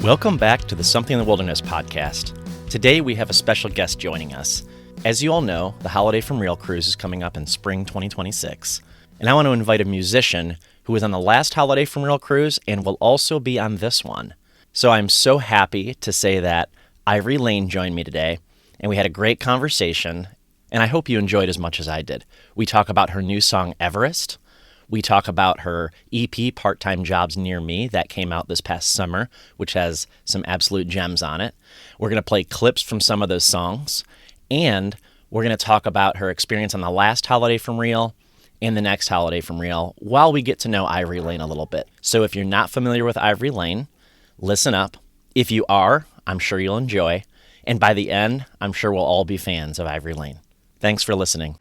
Welcome back to the Something in the Wilderness podcast. Today we have a special guest joining us. As you all know, the Holiday from Real cruise is coming up in spring 2026, and I want to invite a musician who was on the last Holiday from Real cruise and will also be on this one. So I'm so happy to say that Ivory Layne joined me today, and we had a great conversation, and I hope you enjoyed as much as I did. We talk about her new song, Everest. We talk about her EP, Part-Time Jobs Near Me, that came out this past summer, which has some absolute gems on it. We're going to play clips from some of those songs, and we're going to talk about her experience on the last Holiday from Real and the next Holiday from Real while we get to know Ivory Layne a little bit. So if you're not familiar with Ivory Layne, listen up. If you are, I'm sure you'll enjoy. And by the end, I'm sure we'll all be fans of Ivory Layne. Thanks for listening.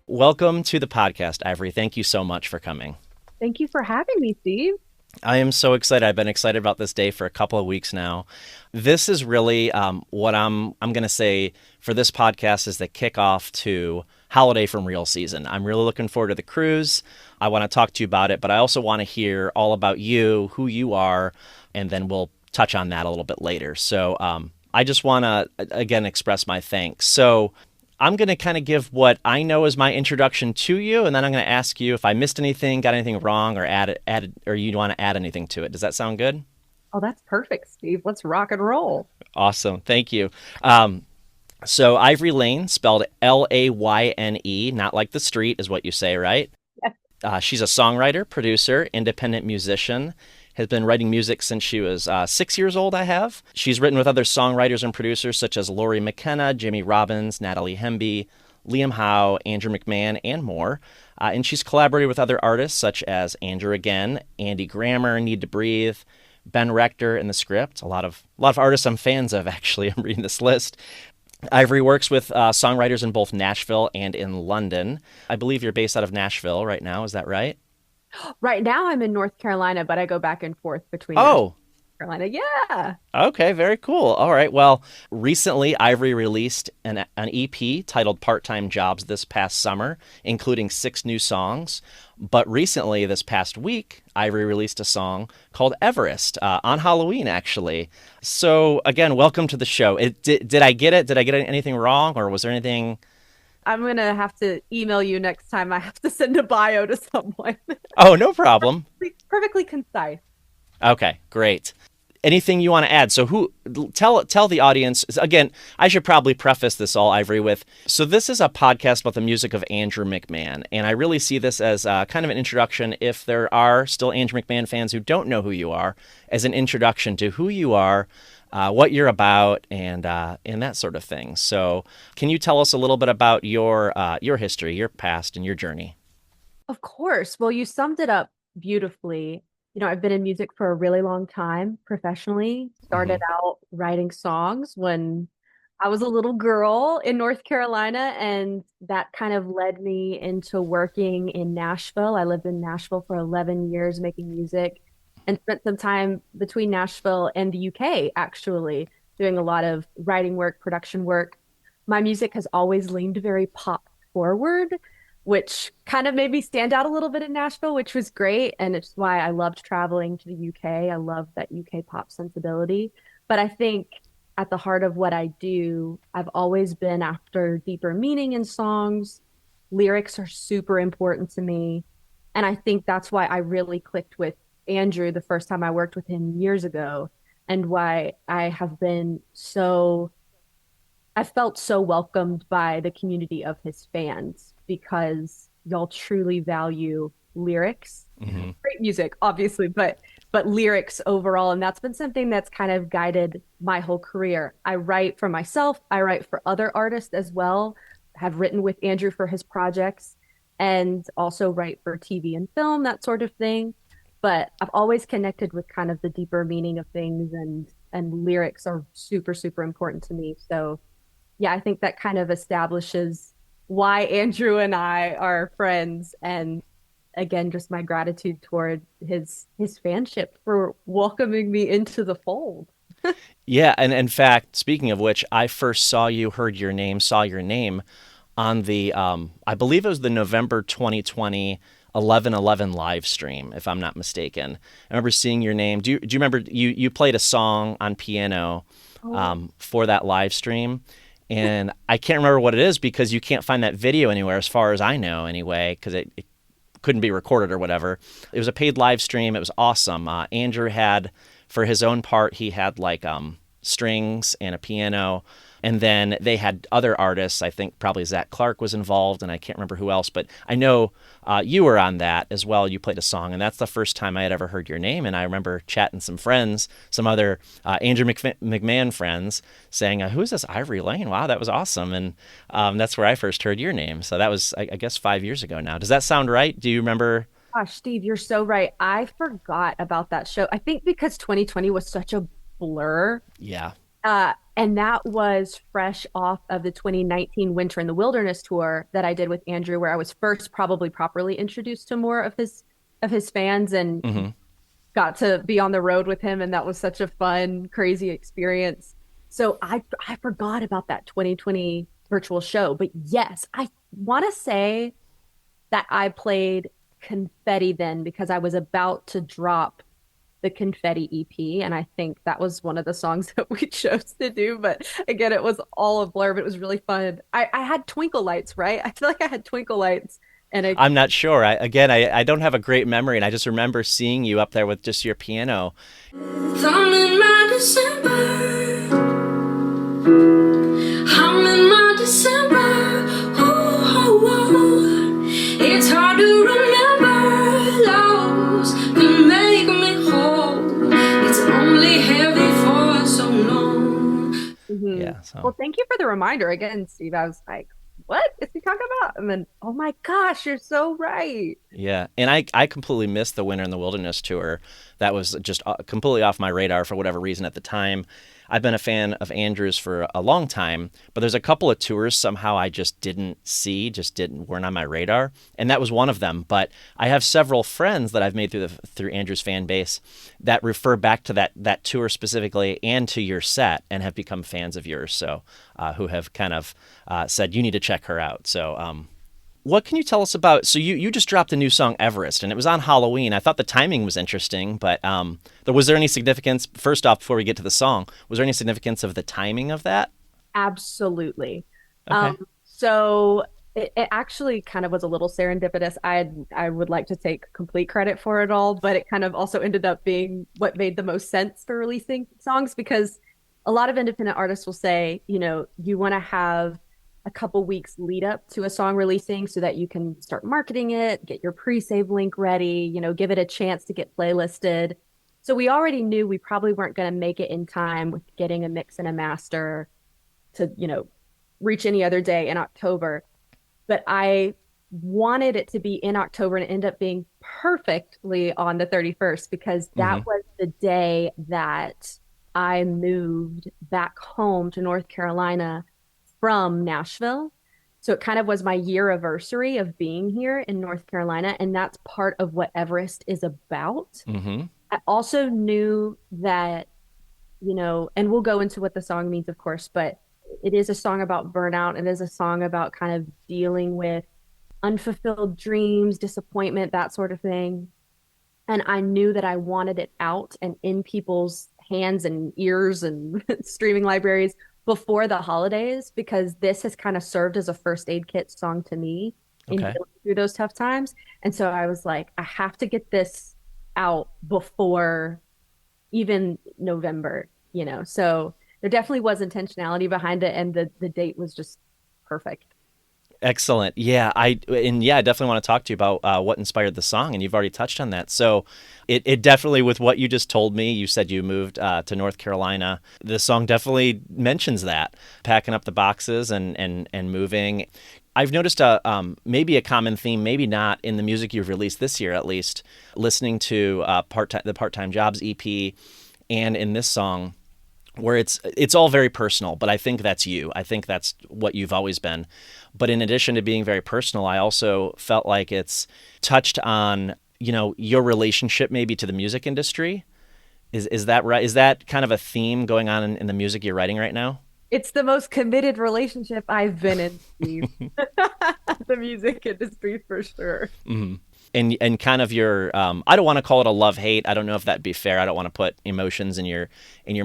Welcome to the podcast, Ivory. Thank you so much for coming. Thank you for having me, Steve. I am so excited. I've been excited about this day for a couple of weeks now. This is really what I'm going to say for this podcast is the kickoff to Holiday from Real season. I'm really looking forward to the cruise. I want to talk to you about it, but I also want to hear all about you, who you are, and then we'll touch on that a little bit later. So I just want to, again, express my thanks. So I'm going to kind of give what I know is my introduction to you, and then I'm going to ask you if I missed anything, got anything wrong, or added, or you want to add anything to it. Does that sound good? Oh, that's perfect, Steve. Let's rock and roll. Awesome. Thank you. So Ivory Layne, spelled Layne, not like the street is what you say, right? Yes. She's a songwriter, producer, independent musician, has been writing music since she was 6 years old, I have. She's written with other songwriters and producers such as Lori McKenna, Jimmy Robbins, Natalie Hemby, Liam Howe, Andrew McMahon, and more. And she's collaborated with other artists such as Andrew Again, Andy Grammer, Need to Breathe, Ben Rector in The Script. A lot of artists I'm fans of, actually. I'm reading this list. Ivory works with songwriters in both Nashville and in London. I believe you're based out of Nashville right now. Is that right? Right now I'm in North Carolina, but I go back and forth between Oh, Carolina. Yeah. okay, very cool. All right. Well, recently Ivory released an EP titled Part-Time Jobs this past summer, including 6 new songs. But recently, this past week, Ivory released a song called Everest on Halloween, actually. So again, welcome to the show. Did I get it? Did I get anything wrong, or was there anything? I'm going to have to email you next time I have to send a bio to someone. Oh, no problem. Perfectly concise. Okay, great. Anything you want to add? So tell the audience, again, I should probably preface this all, Ivory, with, so this is a podcast about the music of Andrew McMahon, and I really see this as kind of an introduction, if there are still Andrew McMahon fans who don't know who you are, as an introduction to who you are, what you're about, and that sort of thing. So can you tell us a little bit about your history, your past, and your journey? Of course. Well, you summed it up beautifully. You know, I've been in music for a really long time professionally. Started out writing songs when I was a little girl in North Carolina, and that kind of led me into working in Nashville. I lived in Nashville for 11 years making music and spent some time between Nashville and the UK, actually, doing a lot of writing work, production work. My music has always leaned very pop forward, which kind of made me stand out a little bit in Nashville, which was great. And it's why I loved traveling to the UK. I love that UK pop sensibility. But I think at the heart of what I do, I've always been after deeper meaning in songs. Lyrics are super important to me. And I think that's why I really clicked with Andrew the first time I worked with him years ago, and why I felt so welcomed by the community of his fans, because y'all truly value lyrics. Great music, obviously, but lyrics overall. And that's been something that's kind of guided my whole career. I write for myself, I write for other artists as well, have written with Andrew for his projects, and also write for TV and film, that sort of thing. But I've always connected with kind of the deeper meaning of things, and and lyrics are super, super important to me. So yeah, I think that kind of establishes why Andrew and I are friends. And again, just my gratitude toward his fanship for welcoming me into the fold. Yeah, and in fact, speaking of which, I first saw your name on the, I believe it was the November 2020 11/11 live stream, if I'm not mistaken. I remember seeing your name. Do you remember you played a song on piano Oh, for that live stream? And I can't remember what it is because you can't find that video anywhere, as far as I know, anyway, because it couldn't be recorded or whatever. It was a paid live stream. It was awesome. Andrew had, for his own part, he had like strings and a piano. And then they had other artists. I think probably Zach Clark was involved, and I can't remember who else. But I know you were on that as well. You played a song, and that's the first time I had ever heard your name. And I remember chatting some friends, some other Andrew McMahon friends, saying, "Who is this Ivory Layne? Wow, that was awesome!" And that's where I first heard your name. So that was, I guess, 5 years ago now. Does that sound right? Do you remember? gosh, Steve, you're so right. I forgot about that show. I think because 2020 was such a blur. Yeah. And that was fresh off of the 2019 Winter in the Wilderness tour that I did with Andrew, where I was first probably properly introduced to more of his fans and Hmm. got to be on the road with him. And that was such a fun, crazy experience. So I forgot about that 2020 virtual show. But yes, I want to say that I played Confetti then because I was about to drop the Confetti EP. And I think that was one of the songs that we chose to do. But again, it was all a blur, but it was really fun. I had Twinkle Lights, right? I feel like I had Twinkle Lights. And I I'm not sure. I don't have a great memory, and I just remember seeing you up there with just your piano. I'm in my December. I'm in my December. Oh, oh, oh. It's hard to remember lows that make me whole. It's only heavy for so long. Mhm. Yeah, so. Well, thank you for the reminder again, Steve. I was like, what is he talking about? And then, oh my gosh, you're so right. Yeah, and I completely missed the Winter in the Wilderness tour. That was just completely off my radar for whatever reason at the time. I've been a fan of Andrew's for a long time, but there's a couple of tours somehow I just didn't see, weren't on my radar, and that was one of them. But I have several friends that I've made through Andrew's fan base that refer back to that tour specifically and to your set and have become fans of yours. So who have kind of said you need to check her out. So what can you tell us about? So you just dropped a new song, Everest, and it was on Halloween. I thought the timing was interesting, but was there any significance? First off, before we get to the song, was there any significance of the timing of that? Absolutely. Okay. So it actually kind of was a little serendipitous. I would like to take complete credit for it all, but it kind of also ended up being what made the most sense for releasing songs because a lot of independent artists will say, you know, you want to have a couple weeks lead up to a song releasing so that you can start marketing it, get your pre-save link ready, you know, give it a chance to get playlisted. So we already knew we probably weren't going to make it in time with getting a mix and a master to, you know, reach any other day in October. But I wanted it to be in October and end up being perfectly on the 31st because that Hmm. was the day that I moved back home to North Carolina from Nashville. So it kind of was my year anniversary of being here in North Carolina. And that's part of what Everest is about. Hmm. I also knew that, you know, and we'll go into what the song means, of course, but it is a song about burnout. It is a song about kind of dealing with unfulfilled dreams, disappointment, that sort of thing. And I knew that I wanted it out and in people's hands and ears and streaming libraries before the holidays because this has kind of served as a first aid kit song to me in Okay. dealing through those tough times. And so I was like, I have to get this out before even November, you know. So there definitely was intentionality behind it and the date was just perfect. Excellent. I definitely want to talk to you about what inspired the song, and you've already touched on that. So, it definitely, with what you just told me, you said you moved to North Carolina. The song definitely mentions that, packing up the boxes and moving. I've noticed maybe a common theme, maybe not in the music you've released this year, at least, listening to the Part Time Jobs EP, and in this song. where it's all very personal, but I think that's you. I think that's what you've always been. But in addition to being very personal, I also felt like it's touched on, your relationship maybe to the music industry. Is that right? Is that kind of a theme going on in the music you're writing right now? It's the most committed relationship I've been in, Steve. The music industry for sure. And kind of your I don't want to call it a love hate. I don't know if that'd be fair. I don't want to put emotions in your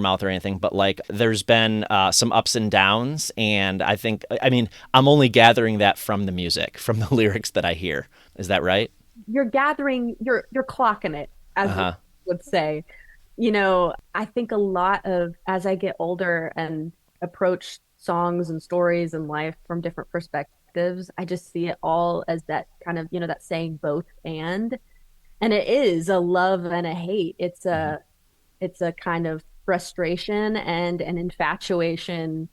mouth or anything, but like there's been some ups and downs, and I'm only gathering that from the music, from the lyrics that I hear. Is that right? You're clocking it, as we would say. I think a lot of, as I get older and approach songs and stories and life from different perspectives, I just see it all as that kind of, that saying both and it is a love and a hate. It's a kind of frustration and an infatuation.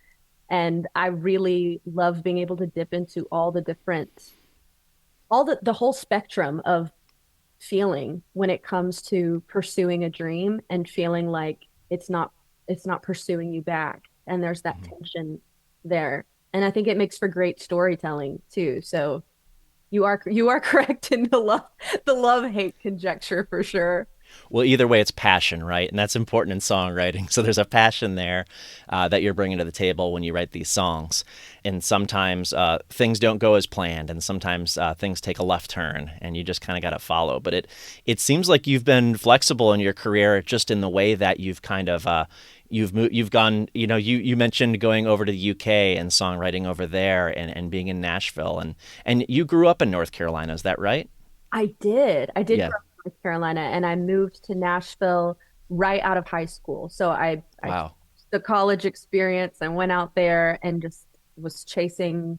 And I really love being able to dip into all the whole spectrum of feeling when it comes to pursuing a dream and feeling like it's not pursuing you back, and there's that tension there, and I think it makes for great storytelling too. So you are correct in the love hate conjecture for sure. Well, either way, it's passion, right? And that's important in songwriting. So there's a passion there that you're bringing to the table when you write these songs. And sometimes things don't go as planned, and sometimes things take a left turn, and you just kind of got to follow. But it seems like you've been flexible in your career, just in the way that you've kind of you've gone. You mentioned going over to the UK and songwriting over there, and being in Nashville, and you grew up in North Carolina. Is that right? I did Yeah. grow up in North Carolina, and I moved to Nashville right out of high school. So I took Wow. the college experience and went out there and just was chasing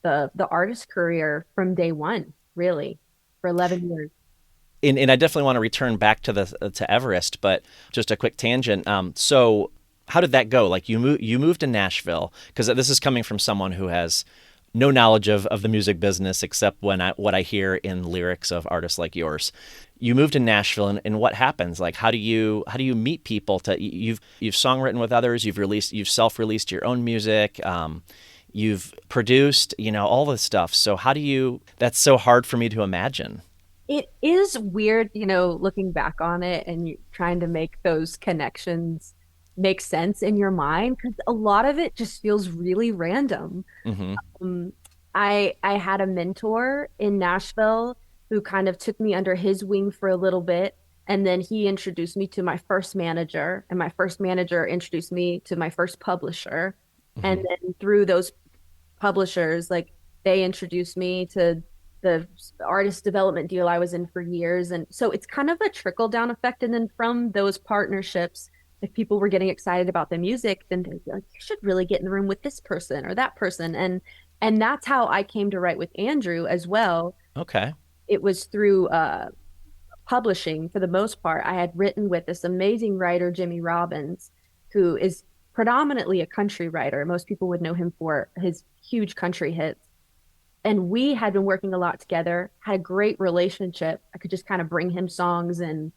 the artist career from day one, really, for 11 years. And I definitely want to return back to Everest, but just a quick tangent. So how did that go? Like you moved to Nashville, because this is coming from someone who has no knowledge of the music business except what I hear in lyrics of artists like yours. You moved to Nashville, and what happens? Like how do you meet people? You've songwritten with others. You've self-released your own music. You've produced, all this stuff. So how do you? That's so hard for me to imagine. It is weird, looking back on it and you trying to make those connections make sense in your mind, because a lot of it just feels really random. Hmm. Um, I had a mentor in Nashville who kind of took me under his wing for a little bit, and then he introduced me to my first manager, and my first manager introduced me to my first publisher, and Hmm. then through those publishers, like they introduced me to the artist development deal I was in for years. And so it's kind of a trickle down effect. And then from those partnerships, if people were getting excited about the music, then they'd be like, you should really get in the room with this person or that person. And that's how I came to write with Andrew as well. Okay. It was through publishing for the most part. I had written with this amazing writer, Jimmy Robbins, who is predominantly a country writer. Most people would know him for his huge country hits. And we had been working a lot together, had a great relationship. I could just kind of bring him songs and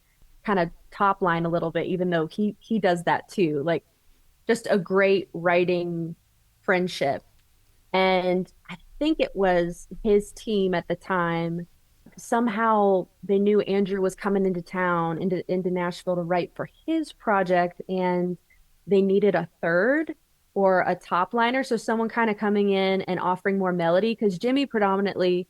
kind of top line a little bit, even though he does that too. Like just a great writing friendship. And I think it was his team at the time. Somehow they knew Andrew was coming into town, into Nashville to write for his project, and they needed a third or a top liner. So someone kind of coming in and offering more melody, because Jimmy predominantly,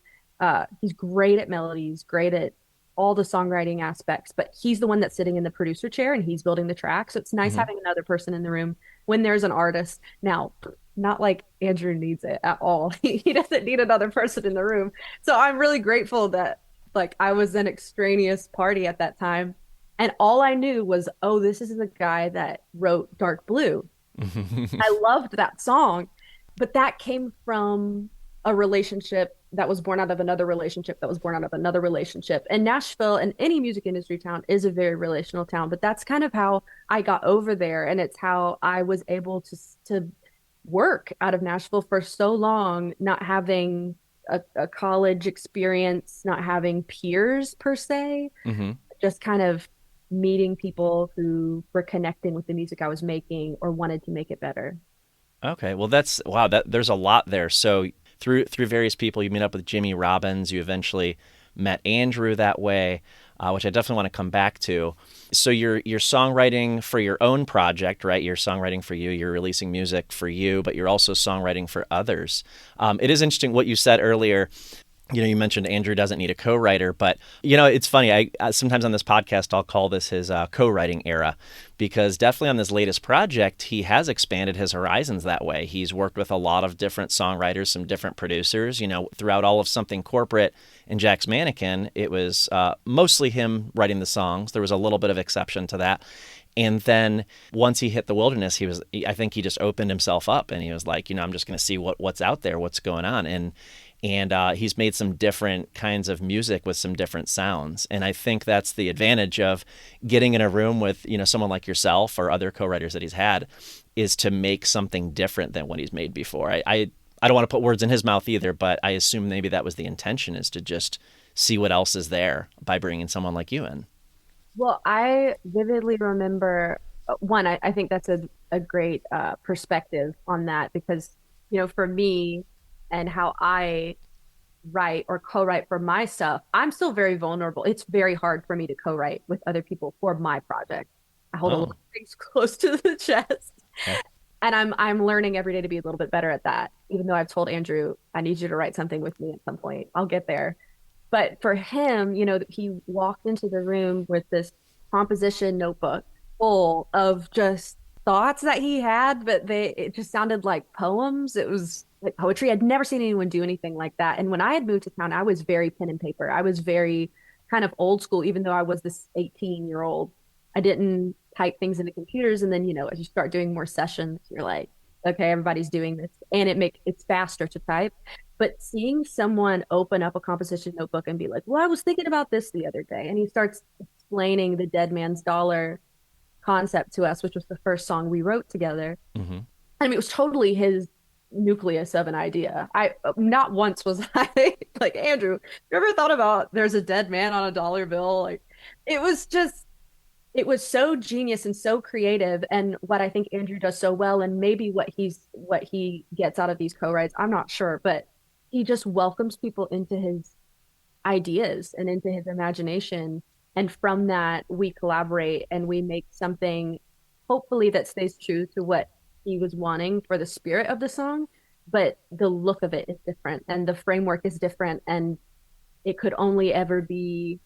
he's great at melodies, great at all the songwriting aspects, but he's the one that's sitting in the producer chair and he's building the track. So it's nice Hmm. having another person in the room when there's an artist. Now, not like Andrew needs it at all. He doesn't need another person in the room. So I'm really grateful that like I was an extraneous party at that time. And all I knew was, oh, this is the guy that wrote Dark Blue. I loved that song, but that came from a relationship that was born out of another relationship that was born out of another relationship. And Nashville and any music industry town is a very relational town, but that's kind of how I got over there, and it's how I was able to work out of Nashville for so long, not having a college experience, not having peers per se, Hmm. just kind of meeting people who were connecting with the music I was making or wanted to make it better. Okay, well that's wow. That there's a lot there. So through various people, you meet up with Jimmy Robbins. You eventually met Andrew that way, which I definitely want to come back to. So you're songwriting for your own project, right? You're songwriting for you. You're releasing music for you, but you're also songwriting for others. It is interesting what you said earlier. You mentioned Andrew doesn't need a co-writer, but it's funny. I sometimes on this podcast I'll call this his co-writing era, because definitely on this latest project he has expanded his horizons that way. He's worked with a lot of different songwriters, some different producers. Throughout all of Something Corporate and Jack's Mannequin, it was mostly him writing the songs. There was a little bit of exception to that. And then once he hit the wilderness, I think he just opened himself up and he was like, I'm just going to see what's out there, what's going on. And he's made some different kinds of music with some different sounds. And I think that's the advantage of getting in a room with, someone like yourself or other co-writers that he's had, is to make something different than what he's made before. I don't want to put words in his mouth either, but I assume maybe that was the intention, is to just see what else is there by bringing someone like you in. Well, I vividly remember one, I think that's a great perspective on that because, for me and how I write or co-write for my stuff, I'm still very vulnerable. It's very hard for me to co-write with other people for my project. I hold a Oh, little things close to the chest. okay. And I'm learning every day to be a little bit better at that. Even though I've told Andrew, I need you to write something with me at some point. I'll get there. But for him, he walked into the room with this composition notebook full of just thoughts that he had, but it just sounded like poems. It was like poetry. I'd never seen anyone do anything like that. And when I had moved to town, I was very pen and paper. I was very kind of old school, even though I was this 18-year-old. I didn't type things into computers. And then, as you start doing more sessions, you're like, okay, everybody's doing this. And it's faster to type. But seeing someone open up a composition notebook and be like, well, I was thinking about this the other day. And he starts explaining the Dead Man's Dollar concept to us, which was the first song we wrote together. Mm-hmm. I mean, it was totally his nucleus of an idea. I not once was I like, Andrew, you ever thought about there's a dead man on a dollar bill? Like, it was just, it was so genius and so creative. And what I think Andrew does so well, and maybe what he gets out of these co-writes, I'm not sure, but he just welcomes people into his ideas and into his imagination. And from that, we collaborate and we make something hopefully that stays true to what he was wanting for the spirit of the song. But the look of it is different and the framework is different. And it could only ever be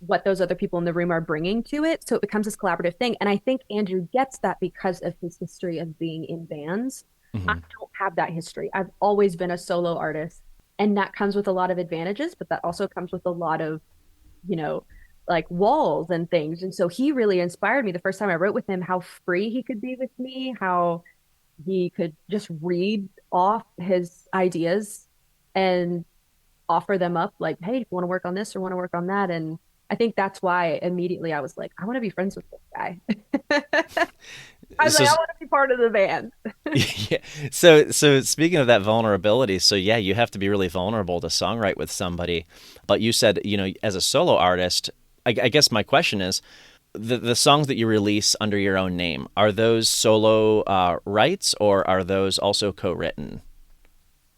what those other people in the room are bringing to it. So it becomes this collaborative thing. And I think Andrew gets that because of his history of being in bands. I Mm-hmm. don't have that history. I've always been a solo artist. And that comes with a lot of advantages, but that also comes with a lot of, you know, like walls and things. And so he really inspired me the first time I wrote with him, how free he could be with me, how he could just read off his ideas and offer them up like, hey, if you want to work on this or want to work on that. And I think that's why immediately I was like, I want to be friends with this guy. I was So like, I want to be part of the band. yeah. So speaking of that vulnerability, so yeah, you have to be really vulnerable to songwrite with somebody. But you said, as a solo artist, I guess my question is, the songs that you release under your own name, are those solo rights or are those also co-written?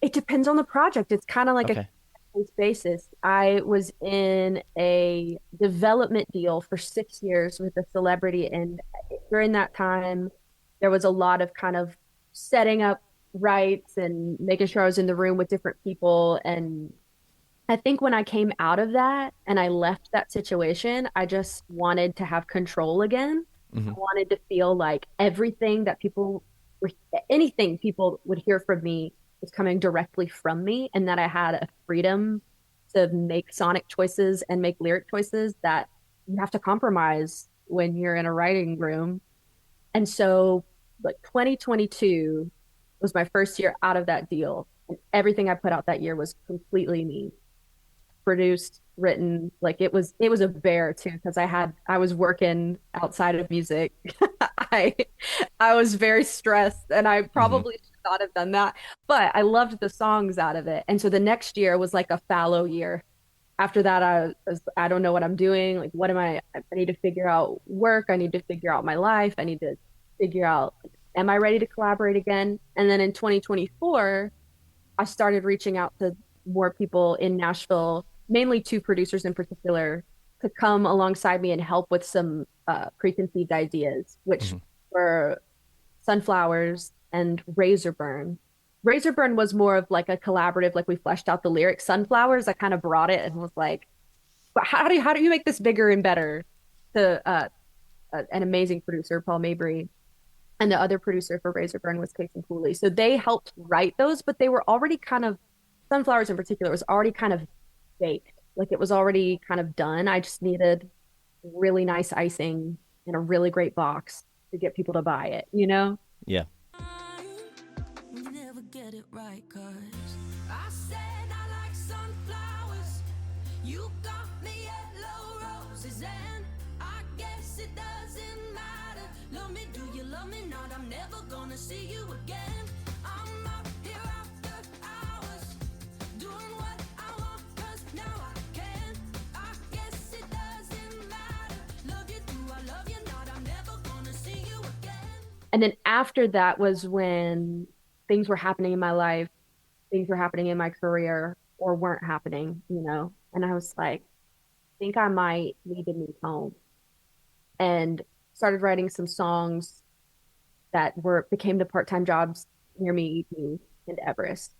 It depends on the project. It's kind of like a Okay. case basis. I was in a development deal for 6 years with a celebrity, and during that time, there was a lot of kind of setting up rights and making sure I was in the room with different people. And I think when I came out of that and I left that situation, I just wanted to have control again. I Hmm. wanted to feel like everything that people were, anything people would hear from me was coming directly from me, and that I had a freedom to make sonic choices and make lyric choices that you have to compromise when you're in a writing room. And so, like 2022 was my first year out of that deal. And everything I put out that year was completely me, produced, written. Like it was a bear too, because I was working outside of music. I I was very stressed and I Hmm. probably should not have done that. But I loved the songs out of it. And so the next year was like a fallow year. after that, I don't know what I'm doing. Like, what am I need to figure out work. I need to figure out my life. I need to figure out, like, am I ready to collaborate again? And then in 2024, I started reaching out to more people in Nashville, mainly two producers in particular, to come alongside me and help with some preconceived ideas, which Mhm. were Sunflowers and Razorburn. Razorburn was more of like a collaborative, like we fleshed out the lyrics. Sunflowers, I kind of brought it and was like, but how do you make this bigger and better? To an amazing producer, Paul Mabry, and the other producer for Razorburn was Casey Cooley. So they helped write those, but they were already kind of Sunflowers in particular was already kind of baked. Like it was already kind of done. I just needed really nice icing in a really great box to get people to buy it, you know? Yeah. You never get it right, 'cause I said I like sunflowers. You got me yellow roses, and I guess it doesn't matter. Love me, do you love me not? I'm never gonna see you again. I'm out here after hours, doing what I want, 'cause now I can. I guess it doesn't matter. Love you, do I love you not? I'm never gonna see you again. And then after that was when things were happening in my life, things were happening in my career or weren't happening, you know? And I was like, I think I might need to move home and started writing some songs that were became the part-time jobs near me in Everest.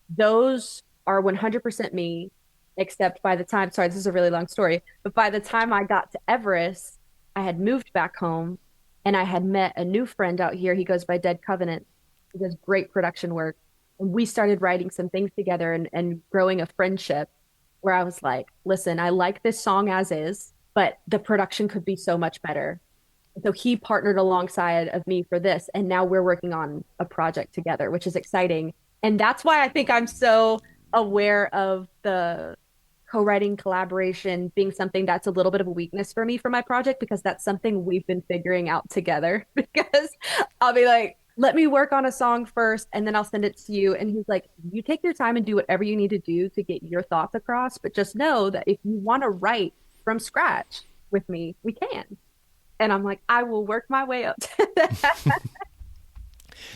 Those are 100% me, except by the time, sorry, this is a really long story, but by the time I got to Everest, I had moved back home and I had met a new friend out here. He goes by Dead Covenant. He does great production work. And we started writing some things together and growing a friendship where I was like, listen, I like this song as is, but the production could be so much better. So he partnered alongside of me for this, and now we're working on a project together, which is exciting. And that's why I think I'm so aware of the co-writing collaboration being something that's a little bit of a weakness for me for my project, because that's something we've been figuring out together. Because I'll be like, let me work on a song first and then I'll send it to you. And he's like, you take your time and do whatever you need to do to get your thoughts across, but just know that if you want to write from scratch with me, we can. And I'm like, I will work my way up to that.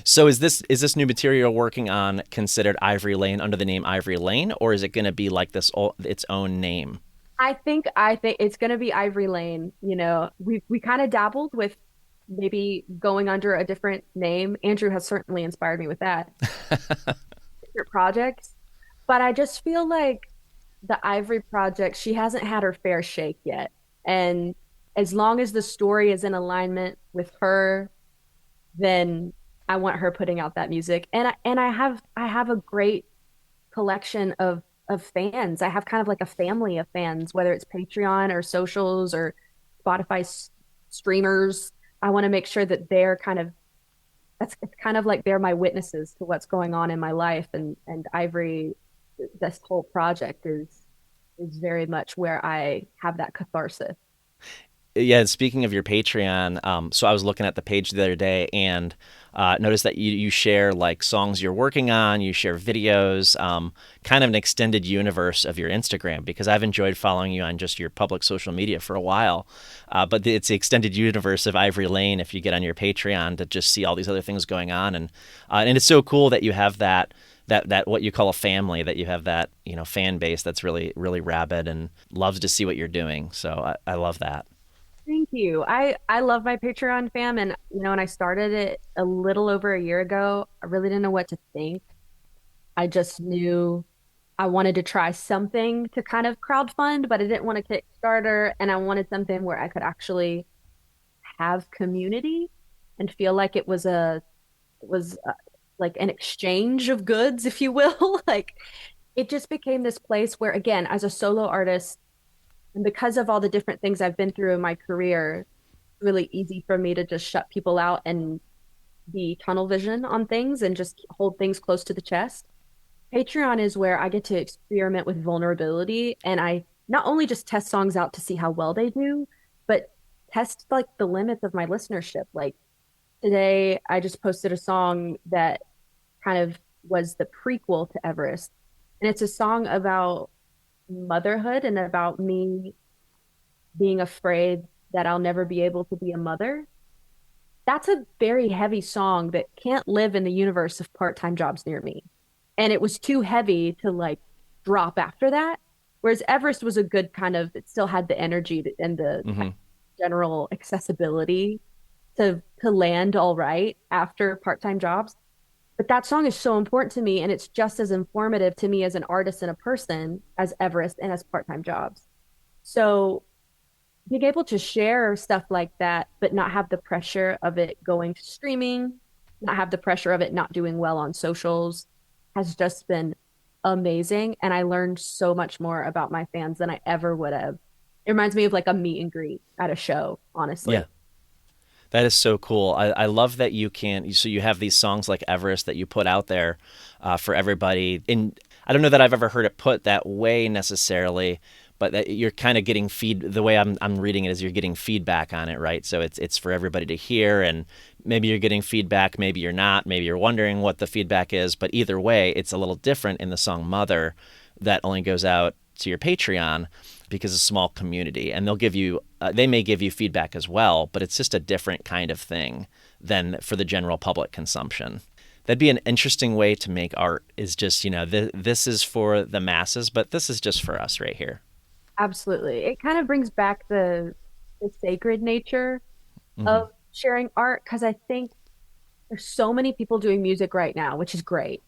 So is this new material you're working on considered Ivory Layne under the name Ivory Layne, or is it going to be like its own name? I think it's gonna be Ivory Layne. You know, we kind of dabbled with maybe going under a different name. Andrew has certainly inspired me with that. Different projects. But I just feel like the Ivory project, she hasn't had her fair shake yet. And as long as the story is in alignment with her, then I want her putting out that music. And I have a great collection of fans. I have kind of like a family of fans, whether it's Patreon or socials or Spotify streamers. I want to make sure that they're kind of that's it's kind of like they're my witnesses to what's going on in my life. And Ivory, this whole project is very much where I have that catharsis. Yeah, and speaking of your Patreon, so I was looking at the page the other day and noticed that you share like songs you're working on, you share videos, kind of an extended universe of your Instagram, because I've enjoyed following you on just your public social media for a while. But it's the extended universe of Ivory Layne if you get on your Patreon to just see all these other things going on. And it's so cool that you have that what you call a family, that you have that, fan base that's really, really rabid and loves to see what you're doing. So I love that. Thank you. I love my Patreon fam, and when I started it a little over a year ago, I really didn't know what to think. I just knew I wanted to try something to kind of crowdfund, but I didn't want a Kickstarter, and I wanted something where I could actually have community and feel like it was like an exchange of goods, if you will. Like it just became this place where, again, as a solo artist, and because of all the different things I've been through in my career, it's really easy for me to just shut people out and be tunnel vision on things and just hold things close to the chest. Patreon is where I get to experiment with vulnerability, and I not only just test songs out to see how well they do, but test like the limits of my listenership. Like today, I just posted a song that kind of was the prequel to Everest, and it's a song about motherhood and about me being afraid that I'll never be able to be a mother. That's a very heavy song that can't live in the universe of part-time jobs near me. And it was too heavy to like drop after that. Whereas Everest was a good kind of, it still had the energy and the Hmm. general accessibility to land all right after part-time jobs. But that song is so important to me, and it's just as informative to me as an artist and a person as Everest and as part-time jobs. So being able to share stuff like that, but not have the pressure of it going to streaming, not have the pressure of it not doing well on socials, has just been amazing. And I learned so much more about my fans than I ever would have. It reminds me of like a meet and greet at a show, Yeah. honestly. That is so cool. I love that you can. So you have these songs like Everest that you put out there for everybody. And I don't know that I've ever heard it put that way necessarily, but that you're kind of getting feed. The way I'm reading it is you're getting feedback on it, right? So it's for everybody to hear, and maybe you're getting feedback, maybe you're not, maybe you're wondering what the feedback is. But either way, it's a little different in the song "Mother" that only goes out to your Patreon because it's a small community, and they may give you feedback as well, but it's just a different kind of thing than for the general public consumption. That'd be an interesting way to make art, is just, this is for the masses, but this is just for us right here. Absolutely. It kind of brings back the sacred nature Hmm. of sharing art because I think there's so many people doing music right now, which is great.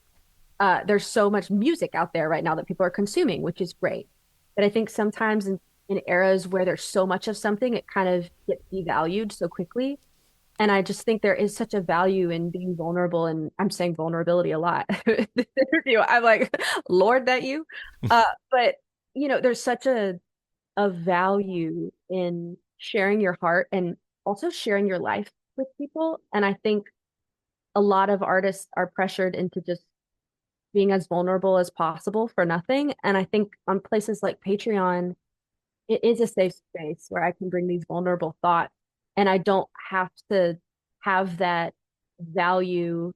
There's so much music out there right now that people are consuming, which is great. But I think sometimes in eras where there's so much of something, it kind of gets devalued so quickly. And I just think there is such a value in being vulnerable. And I'm saying vulnerability a lot in this interview. I'm like, Lord, that you. But there's such a value in sharing your heart and also sharing your life with people. And I think a lot of artists are pressured into just being as vulnerable as possible for nothing. And I think on places like Patreon, it is a safe space where I can bring these vulnerable thoughts and I don't have to have that value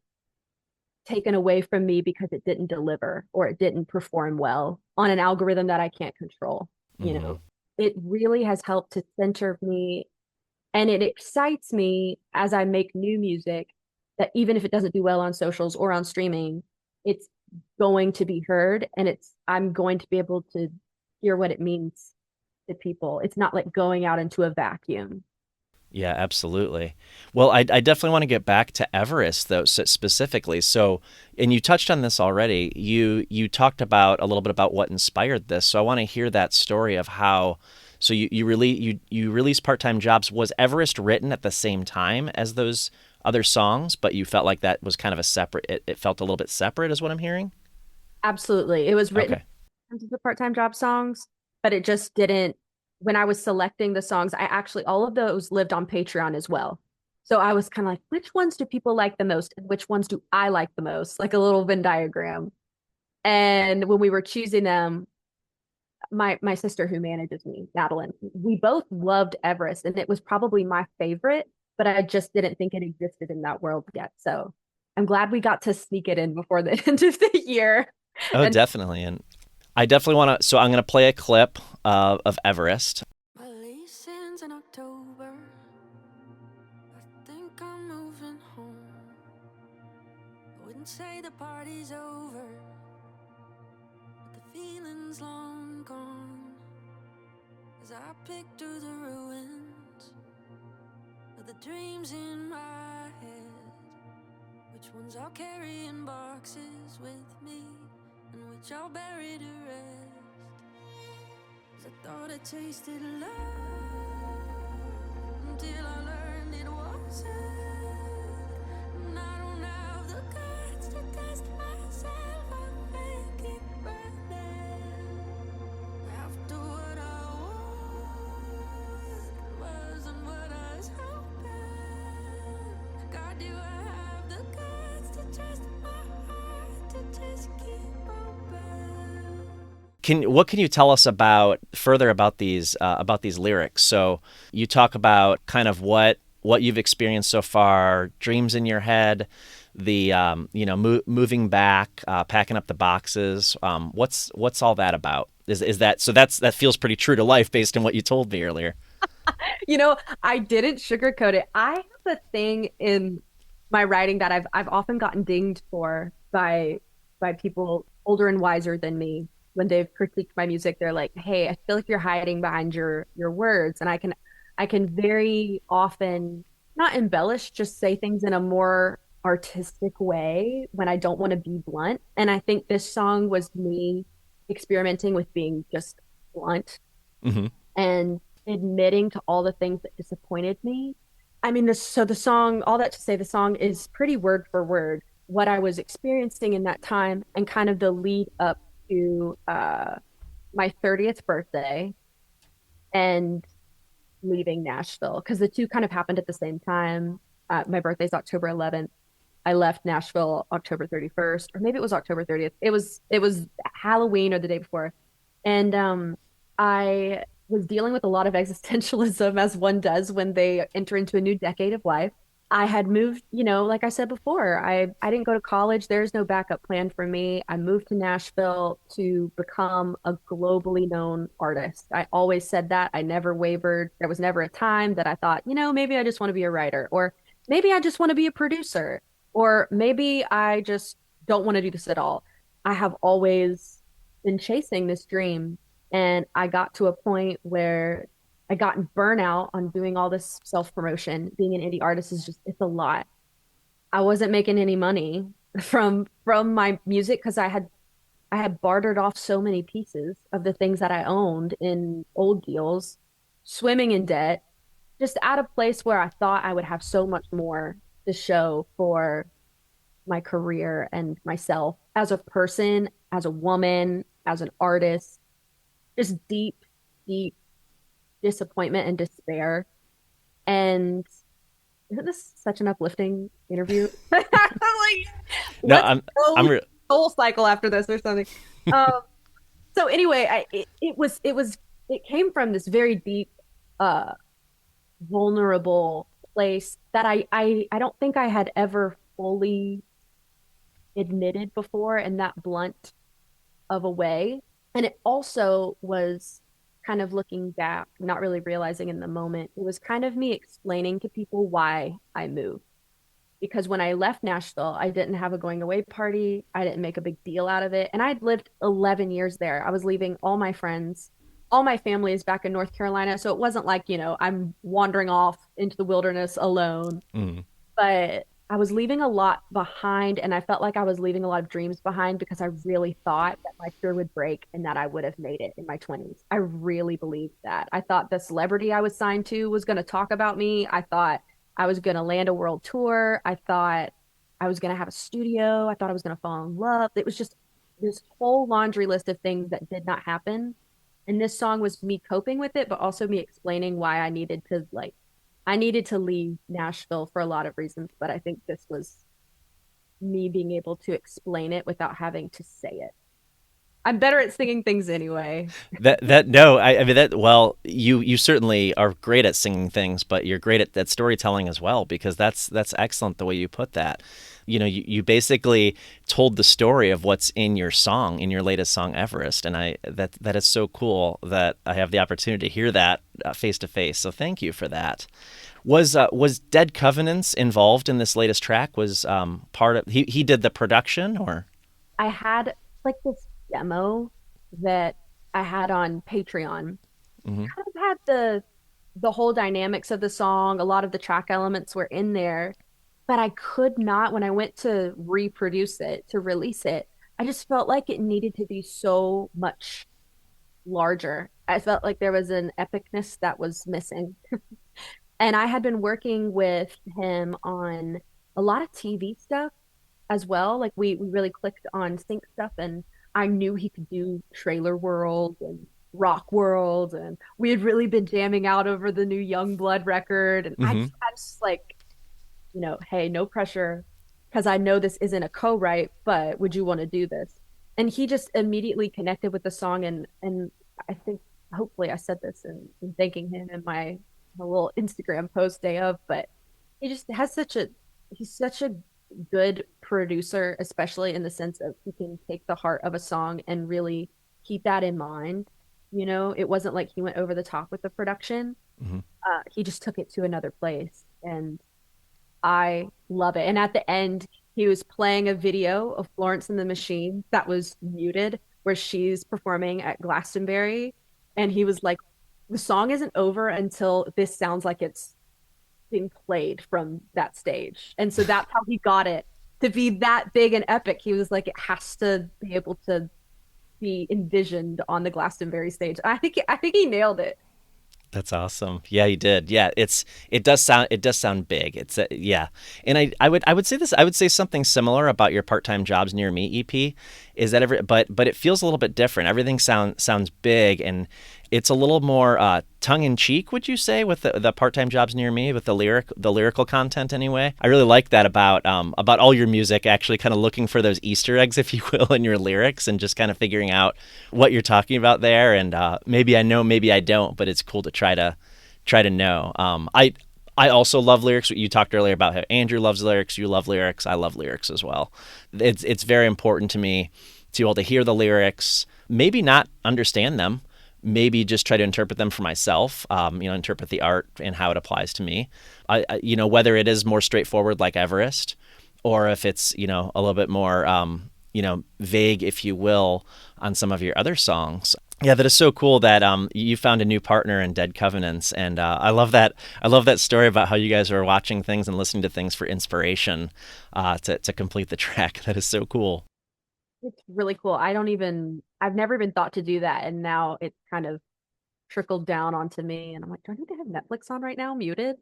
taken away from me because it didn't deliver or it didn't perform well on an algorithm that I can't control. You Hmm. know, it really has helped to center me and it excites me as I make new music that even if it doesn't do well on socials or on streaming, it's going to be heard and I'm going to be able to hear what it means to people. It's not like going out into a vacuum. Yeah, absolutely. Well, I definitely want to get back to Everest though, specifically. So, and you touched on this already. You talked about a little bit about what inspired this. So I want to hear that story of how. So you released Part-Time Jobs. Was Everest written at the same time as those other songs, but you felt like that was kind of a separate. It felt a little bit separate, is what I'm hearing. Absolutely. It was written Okay. as the part-time job songs, but it just didn't. When I was selecting the songs, I actually, all of those lived on Patreon as well. So I was kind of like, which ones do people like the most? And which ones do I like the most? Like a little Venn diagram. And when we were choosing them, my sister who manages me, Madeline, we both loved Everest and it was probably my favorite, but I just didn't think it existed in that world yet. So I'm glad we got to sneak it in before the end of the year. Oh, And definitely. And I definitely want to. So I'm going to play a clip of Everest. My lease ends in October. I think I'm moving home. I wouldn't say the party's over, but the feeling's long gone. As I pick through the ruins of the dreams in my head, which ones I'll carry in boxes with me, and which I'll bury to rest. 'Cause I thought I tasted love until I learned it wasn't. And I don't have the guts to test myself. I think it burning. After what I want wasn't what I was hoping. God, do I have the guts to trust my heart to just keep open? What can you tell us further about these lyrics? So you talk about kind of what you've experienced so far, dreams in your head, the moving back, packing up the boxes. What's all that about? Is that so? That feels pretty true to life based on what you told me earlier. I didn't sugarcoat it. I have a thing in my writing that I've often gotten dinged for by people older and wiser than me when they've critiqued my music. They're like, "Hey, I feel like you're hiding behind your words," and I can very often not embellish, just say things in a more artistic way when I don't want to be blunt. And I think this song was me experimenting with being just blunt Hmm. and admitting to all the things that disappointed me. I mean, the song, all that to say, the song is pretty word for word what I was experiencing in that time and kind of the lead up to my 30th birthday and leaving Nashville because the two kind of happened at the same time. My birthday's October 11th. I left Nashville October 31st, or maybe it was October 30th. It was Halloween or the day before. And I was dealing with a lot of existentialism as one does when they enter into a new decade of life. I had moved, like I said before, I didn't go to college. There's no backup plan for me. I moved to Nashville to become a globally known artist. I always said that. I never wavered. There was never a time that I thought, maybe I just want to be a writer, or maybe I just want to be a producer, or maybe I just don't want to do this at all. I have always been chasing this dream. And I got to a point where I got burnout on doing all this self-promotion. Being an indie artist is just, it's a lot. I wasn't making any money from my music because I had bartered off so many pieces of the things that I owned in old deals, swimming in debt, just at a place where I thought I would have so much more to show for my career and myself as a person, as a woman, as an artist, just deep, deep disappointment and despair. And isn't this such an uplifting interview? I'm like, No, let's I'm go re- soul cycle after this or something. Um, so anyway, it came from this very deep, uh, vulnerable place that I don't think I had ever fully admitted before in that blunt of a way. And it also was kind of looking back, not really realizing in the moment, it was kind of me explaining to people why I moved. Because when I left Nashville, I didn't have a going away party. I didn't make a big deal out of it. And I'd lived 11 years there. I was leaving all my friends. All my family is back in North Carolina. So it wasn't like, I'm wandering off into the wilderness alone, mm, but I was leaving a lot behind, and I felt like I was leaving a lot of dreams behind because I really thought that my career would break and that I would have made it in my 20s. I really believed that. I thought the celebrity I was signed to was going to talk about me. I thought I was going to land a world tour. I thought I was going to have a studio. I thought I was going to fall in love. It was just this whole laundry list of things that did not happen. And this song was me coping with it, but also me explaining why I needed to leave Nashville for a lot of reasons, but I think this was me being able to explain it without having to say it. I'm better at singing things anyway. that no, I mean that. Well, you certainly are great at singing things, but you're great at that storytelling as well because that's excellent the way you put that. You basically told the story of what's in your song, in your latest song, Everest, and that is so cool that I have the opportunity to hear that face to face. So thank you for that. Was Dead Covenants involved in this latest track? Was part of he did the production or? I had like this demo that I had on Patreon. Hmm. Kind of had the whole dynamics of the song, a lot of the track elements were in there, but I could not when I went to reproduce it, to release it, I just felt like it needed to be so much larger. I felt like there was an epicness that was missing. And I had been working with him on a lot of TV stuff as well. Like we really clicked on sync stuff, and I knew he could do Trailer World and Rock World, and we had really been jamming out over the new Young Blood record. And I Hmm. just, I just like, hey, no pressure, because I know this isn't a co-write, but would you want to do this? And he just immediately connected with the song, and I think hopefully I said this in thanking him in my little Instagram post day of, but he just has he's such a good producer, especially in the sense of he can take the heart of a song and really keep that in mind. You know, it wasn't like he went over the top with the production. Hmm. He just took it to another place, and I love it. And at the end, he was playing a video of Florence and the Machine that was muted, where she's performing at Glastonbury, and he was like, "The song isn't over until this sounds like it's being played from that stage." And so that's how he got it to be that big and epic. He was like, it has to be able to be envisioned on the Glastonbury stage. I think he nailed it. That's awesome. Yeah, you did. Yeah, it does sound big. Yeah, and I would say this. I would say something similar about your part-time jobs near me EP, is that but it feels a little bit different. Everything sounds big, and it's a little more tongue in cheek. Would you say, with the part-time jobs near me, with the lyrical content anyway? I really like that about all your music. Actually, kind of looking for those Easter eggs, if you will, in your lyrics, and just kind of figuring out what you're talking about there. And maybe I know, maybe I don't, but it's cool to try to know. I also love lyrics. You talked earlier about how Andrew loves lyrics. You love lyrics. I love lyrics as well. It's very important to me to be able to hear the lyrics, maybe not understand them, maybe just try to interpret them for myself. Interpret the art and how it applies to me. Whether it is more straightforward like Everest, or if it's a little bit more vague, if you will, on some of your other songs. Yeah, that is so cool that you found a new partner in Dead Covenants, and I love that. I love that story about how you guys were watching things and listening to things for inspiration to complete the track. That is so cool. It's really cool. I've never even thought to do that. And now it's kind of trickled down onto me. And I'm like, do I need to have Netflix on right now, muted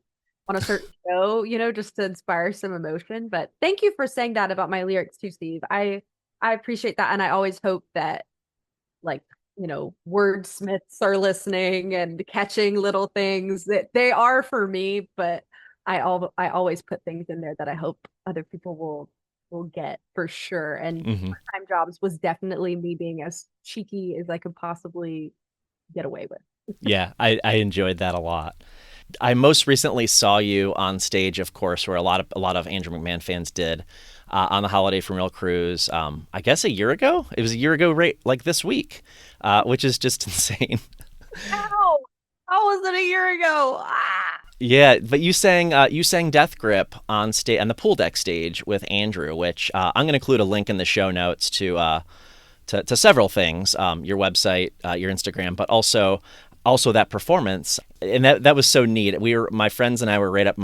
on a certain show, just to inspire some emotion? But thank you for saying that about my lyrics too, Steve. I appreciate that. And I always hope that, like, wordsmiths are listening and catching little things that they are for me, but I always put things in there that I hope other people will get for sure. And Hmm. part-time jobs was definitely me being as cheeky as I could possibly get away with. Yeah, I enjoyed that a lot. I most recently saw you on stage, of course, where a lot of Andrew McMahon fans did, on the Holiday from Real Cruise. I guess a year ago. It was a year ago, right? Like this week, which is just insane. How? How was it a year ago? Ah! Yeah, but you sang Death Grip on the pool deck stage with Andrew, which I'm going to include a link in the show notes to several things, your website, your Instagram, but also that performance. And that was so neat. My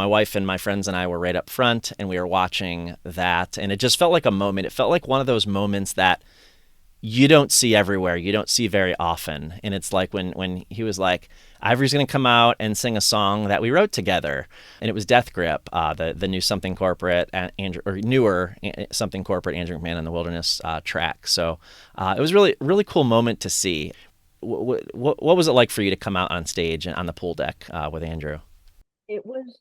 wife and my friends and I were right up front, and we were watching that, and it just felt like a moment. It felt like one of those moments that you don't see everywhere. You don't see very often. And it's like when he was like, Ivory's going to come out and sing a song that we wrote together. And it was Death Grip, the new Something Corporate, newer Something Corporate Andrew McMahon in the Wilderness track. So it was really, really cool moment to see. What was it like for you to come out on stage and on the pool deck with Andrew? It was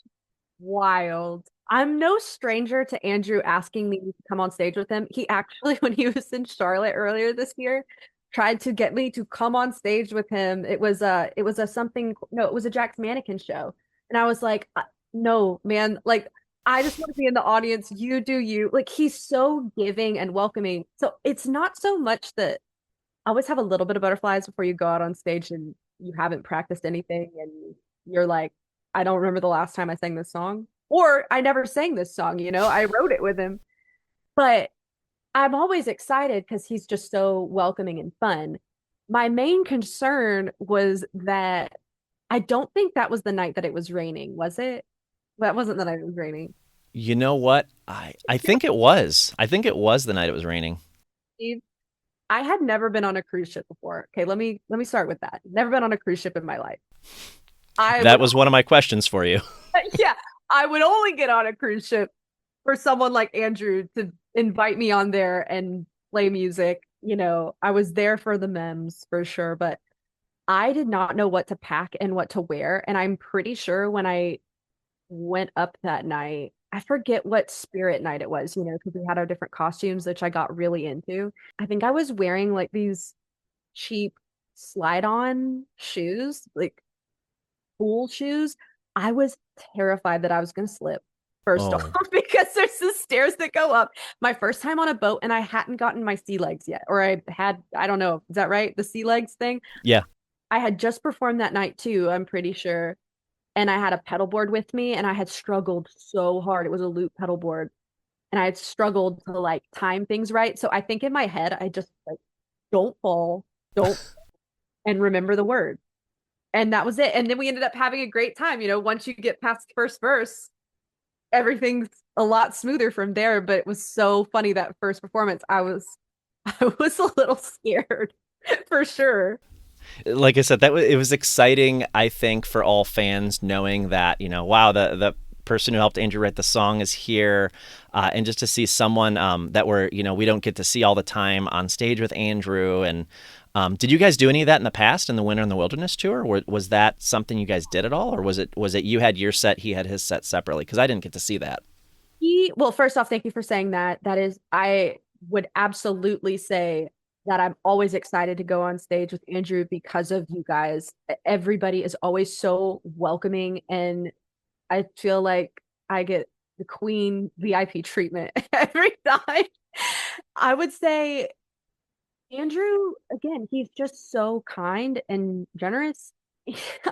wild. I'm no stranger to Andrew asking me to come on stage with him. He actually, when he was in Charlotte earlier this year, tried to get me to come on stage with him. It was a something, no, it was a Jack's Mannequin show. And I was like, no, man, like, I just want to be in the audience. You do you. Like, he's so giving and welcoming. So it's not so much that I always have a little bit of butterflies before you go out on stage and you haven't practiced anything and you're like, I don't remember the last time I sang this song. Or I never sang this song, I wrote it with him. But I'm always excited because he's just so welcoming and fun. My main concern was that I don't think that was the night that it was raining, was it? That wasn't the night it was raining. You know what? I think it was. I think it was the night it was raining. Steve, I had never been on a cruise ship before. Okay, let me start with that. Never been on a cruise ship in my life. I That would was one of my questions for you. yeah, I would only get on a cruise ship for someone like Andrew to invite me on there and play music. I was there for the memes for sure, but I did not know what to pack and what to wear. And I'm pretty sure when I went up that night, I forget what spirit night it was, because we had our different costumes, which I got really into. I think I was wearing like these cheap slide on shoes, like pool shoes. I was terrified that I was going to slip. first off, Oh, because there's the stairs that go up. My first time on a boat, and I hadn't gotten my sea legs yet, or I don't know, is that right? The sea legs thing. yeah. I had just performed that night too, I'm pretty sure. And I had a pedal board with me, and I had struggled so hard. It was a loop pedal board, and I had struggled to like time things right. So I think in my head, I just like, don't fall, don't, and remember the word. And that was it. And then we ended up having a great time. Once you get past the first verse, everything's a lot smoother from there. But it was so funny that first performance. I was a little scared for sure. Like I said, it was exciting. I think for all fans knowing that wow, the person who helped Andrew write the song is here, and just to see someone that we don't get to see all the time on stage with Andrew. And did you guys do any of that in the past in the Winter in the Wilderness tour? Or was that something you guys did at all, or was it you had your set, he had his set separately? Because I didn't get to see that. Well, first off, thank you for saying that. I would absolutely say that I'm always excited to go on stage with Andrew because of you guys. Everybody is always so welcoming, and I feel like I get the queen VIP treatment every time. I would say Andrew, again, he's just so kind and generous.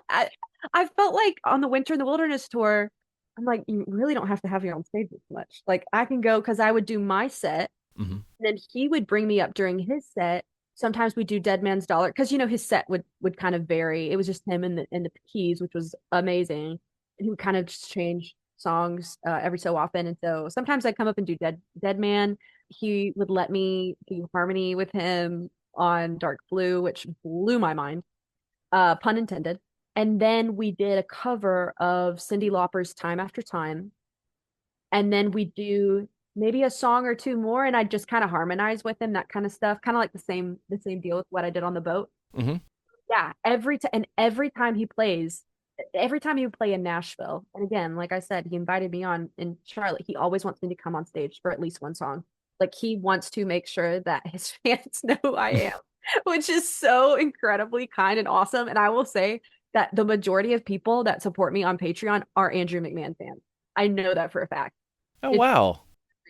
I, I felt like on the Winter in the Wilderness tour, I'm like, you really don't have to have me on stage this much. Like, I can go because I would do my set, Hmm. and then he would bring me up during his set. Sometimes we do Dead Man's Dollar because his set would kind of vary. It was just him and the keys, which was amazing. And he would kind of just change songs every so often. And so sometimes I'd come up and do Dead Man. He would let me do harmony with him on Dark Blue, which blew my mind, pun intended. And then we did a cover of Cyndi Lauper's Time After Time. And then we do maybe a song or two more, and I just kind of harmonize with him, that kind of stuff, kind of like the same deal with what I did on the boat. Hmm. Yeah, every time he plays, every time he would play in Nashville, and again, like I said, he invited me on in Charlotte. He always wants me to come on stage for at least one song. Like he wants to make sure that his fans know who I am, which is so incredibly kind and awesome. And I will say that the majority of people that support me on Patreon are Andrew McMahon fans. I know that for a fact. Oh It's wow.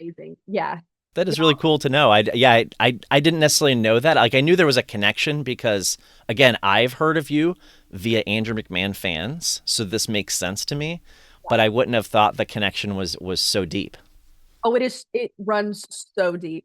amazing. Yeah. That is Yeah. really cool to know. I didn't necessarily know that. Like I knew there was a connection because again, I've heard of you via Andrew McMahon fans, so this makes sense to me. But I wouldn't have thought the connection was so deep. Oh, it runs so deep.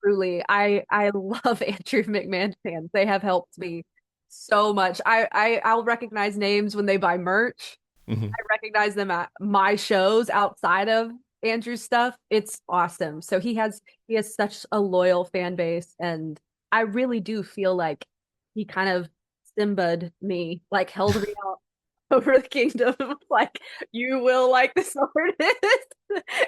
Truly. I love Andrew McMahon fans. They have helped me so much. I'll recognize names when they buy merch. Hmm. I recognize them at my shows outside of Andrew's stuff. It's awesome. So he has such a loyal fan base, and I really do feel like he kind of Simba'd me, like held me out over the kingdom. Like you will like this artist.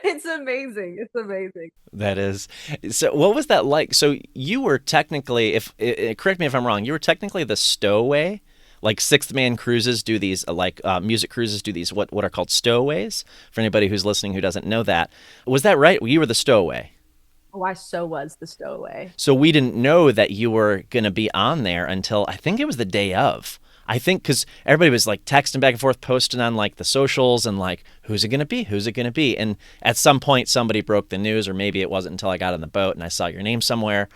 It's amazing. It's amazing. That is. So what was that like? So you were technically, if correct me if I'm wrong, you were technically the stowaway. Like Sixth Man cruises do these, music cruises do these, what are called stowaways. For anybody who's listening who doesn't know that, was that right? You were the stowaway. Oh, I so was the stowaway. So we didn't know that you were going to be on there until I think it was the day of. I think because everybody was like texting back and forth, posting on like the socials and like, who's it going to be? Who's it going to be? And at some point somebody broke the news, or maybe it wasn't until I got on the boat and I saw your name somewhere.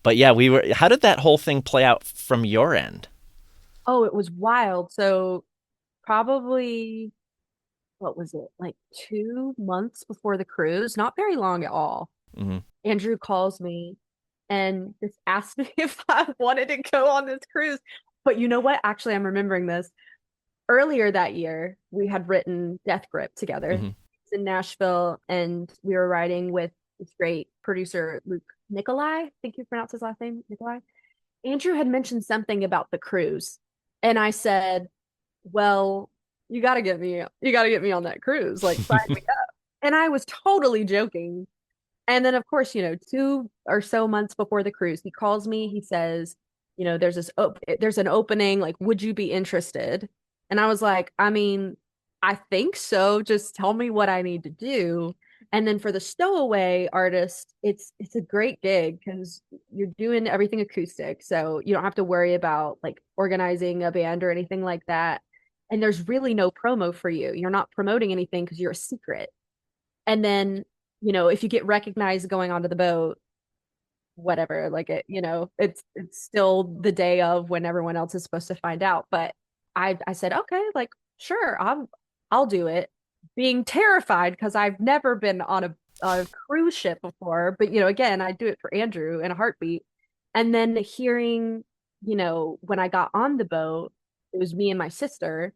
But yeah, how did that whole thing play out from your end? Oh, it was wild. So probably what was it? Like 2 months before the cruise, not very long at all. Hmm. Andrew calls me and just asked me if I wanted to go on this cruise. But you know what? Actually, I'm remembering this. Earlier that year, we had written Death Grip together Hmm. in Nashville, and we were writing with this great producer, Luke Nikolai. I think you pronounce his last name, Nikolai. Andrew had mentioned something about the cruise, and I said, "Well, you got to get me on that cruise, like sign me up." And I was totally joking. And then, of course, 2 or so months before the cruise, he calls me. He says, there's an opening. Like, would you be interested? And I was like, I mean, I think so. Just tell me what I need to do. And then for the stowaway artist, it's a great gig because you're doing everything acoustic, so you don't have to worry about like organizing a band or anything like that. And there's really no promo for you. You're not promoting anything because you're a secret. And then, if you get recognized going onto the boat, whatever, like it's still the day of when everyone else is supposed to find out. But I said, okay, like sure, I'll do it. Being terrified because I've never been on a cruise ship before, but again, I do it for Andrew in a heartbeat. And then hearing, when I got on the boat, it was me and my sister,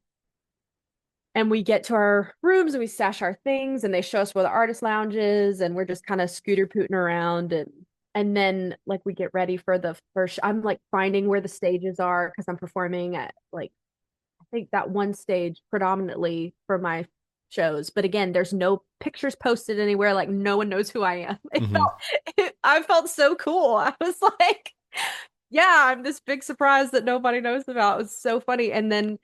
and we get to our rooms and we stash our things and they show us where the artist lounge is, and we're just kind of scooter pooting around, and then like we get ready for the first I'm like finding where the stages are because I'm performing at like I think that one stage predominantly for my shows. But again, there's no pictures posted anywhere, like no one knows who I am. Mm-hmm. I felt so cool. I was like, yeah, I'm this big surprise that nobody knows about. It was so funny. And then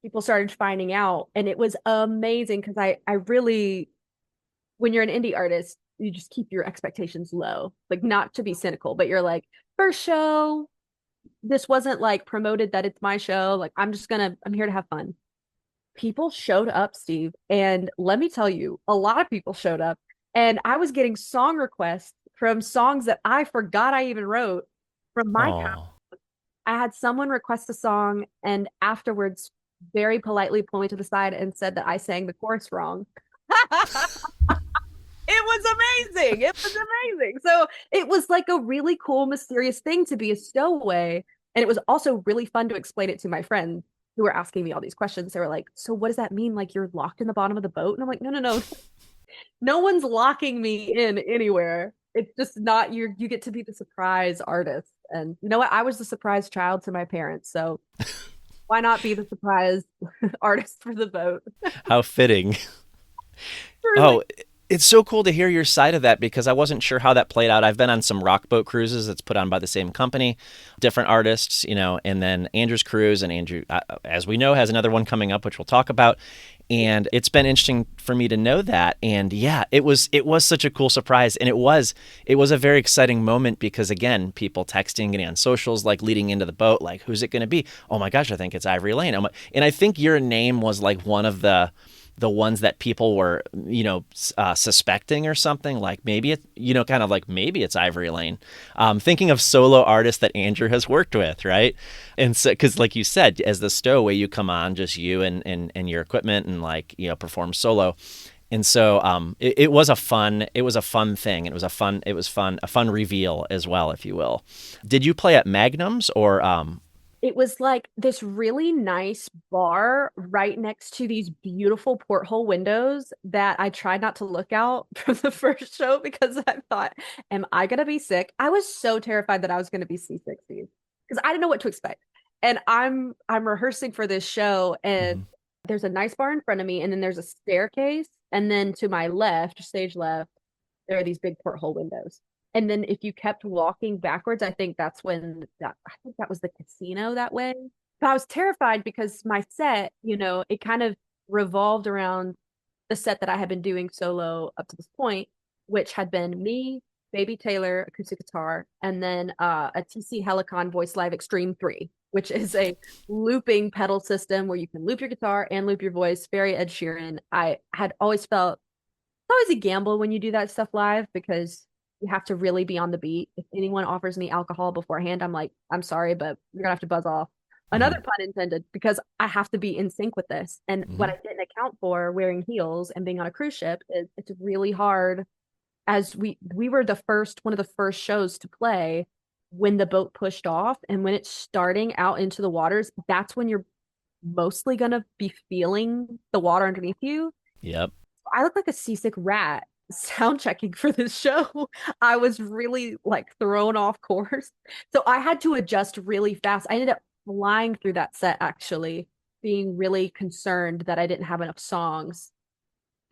people started finding out, and it was amazing because I really, when you're an indie artist, you just keep your expectations low, like not to be cynical, but you're like, first show, this wasn't like promoted that it's my show, like I'm here to have fun. People showed up, Steve, and let me tell you, a lot of people showed up, and I was getting song requests from songs that I forgot I even wrote from my Oh. I had someone request a song and afterwards very politely pull me to the side and said that I sang the chorus wrong. It was amazing. It was amazing. So it was like a really cool, mysterious thing to be a stowaway. And it was also really fun to explain it to my friends who were asking me all these questions. They were like, so what does that mean? Like you're locked in the bottom of the boat? And I'm like, no, no, no. No one's locking me in anywhere. It's just not you get to be the surprise artist. And you know what? I was the surprise child to my parents. So why not be the surprise artist for the boat? How fitting. Really? Oh, it's so cool to hear your side of that because I wasn't sure how that played out. I've been on some rock boat cruises that's put on by the same company, different artists, and then Andrew's cruise, and Andrew, as we know, has another one coming up, which we'll talk about. And it's been interesting for me to know that. And yeah, it was such a cool surprise, and it was a very exciting moment because again, people texting, getting on socials, like leading into the boat, like who's it going to be? Oh my gosh, I think it's Ivory Layne. And I think your name was like one of the ones that people were, suspecting or something, like maybe it, kind of like maybe it's Ivory Layne. Thinking of solo artists that Andrew has worked with, right? And so, because like you said, as the stowaway, you come on just you and your equipment and like perform solo. And so it was a fun thing. It was a fun reveal as well, if you will. Did you play at Magnum's or It was like this really nice bar right next to these beautiful porthole windows that I tried not to look out from the first show because I thought, am I going to be sick? I was so terrified that I was going to be seasick because I didn't know what to expect. And I'm rehearsing for this show, and Mhm. there's a nice bar in front of me, and then there's a staircase, and then to my left, stage left, there are these big porthole windows. And then if you kept walking backwards, I think I think that was the casino that way. But I was terrified because my set, it kind of revolved around the set that I had been doing solo up to this point, which had been me, Baby Taylor, acoustic guitar, and then a TC Helicon Voice Live Extreme 3, which is a looping pedal system where you can loop your guitar and loop your voice. Very Ed Sheeran. I had always felt it's always a gamble when you do that stuff live because you have to really be on the beat. If anyone offers me alcohol beforehand, I'm like, I'm sorry, but you're gonna have to buzz off. Another Mhm. pun intended, because I have to be in sync with this. And what Mhm. I didn't account for wearing heels and being on a cruise ship is it's really hard as we were one of the first shows to play when the boat pushed off, and when it's starting out into the waters, that's when you're mostly gonna be feeling the water underneath you. Yep. I look like a seasick rat sound checking for this show. I was really like thrown off course. So I had to adjust really fast. I ended up flying through that set actually, being really concerned that I didn't have enough songs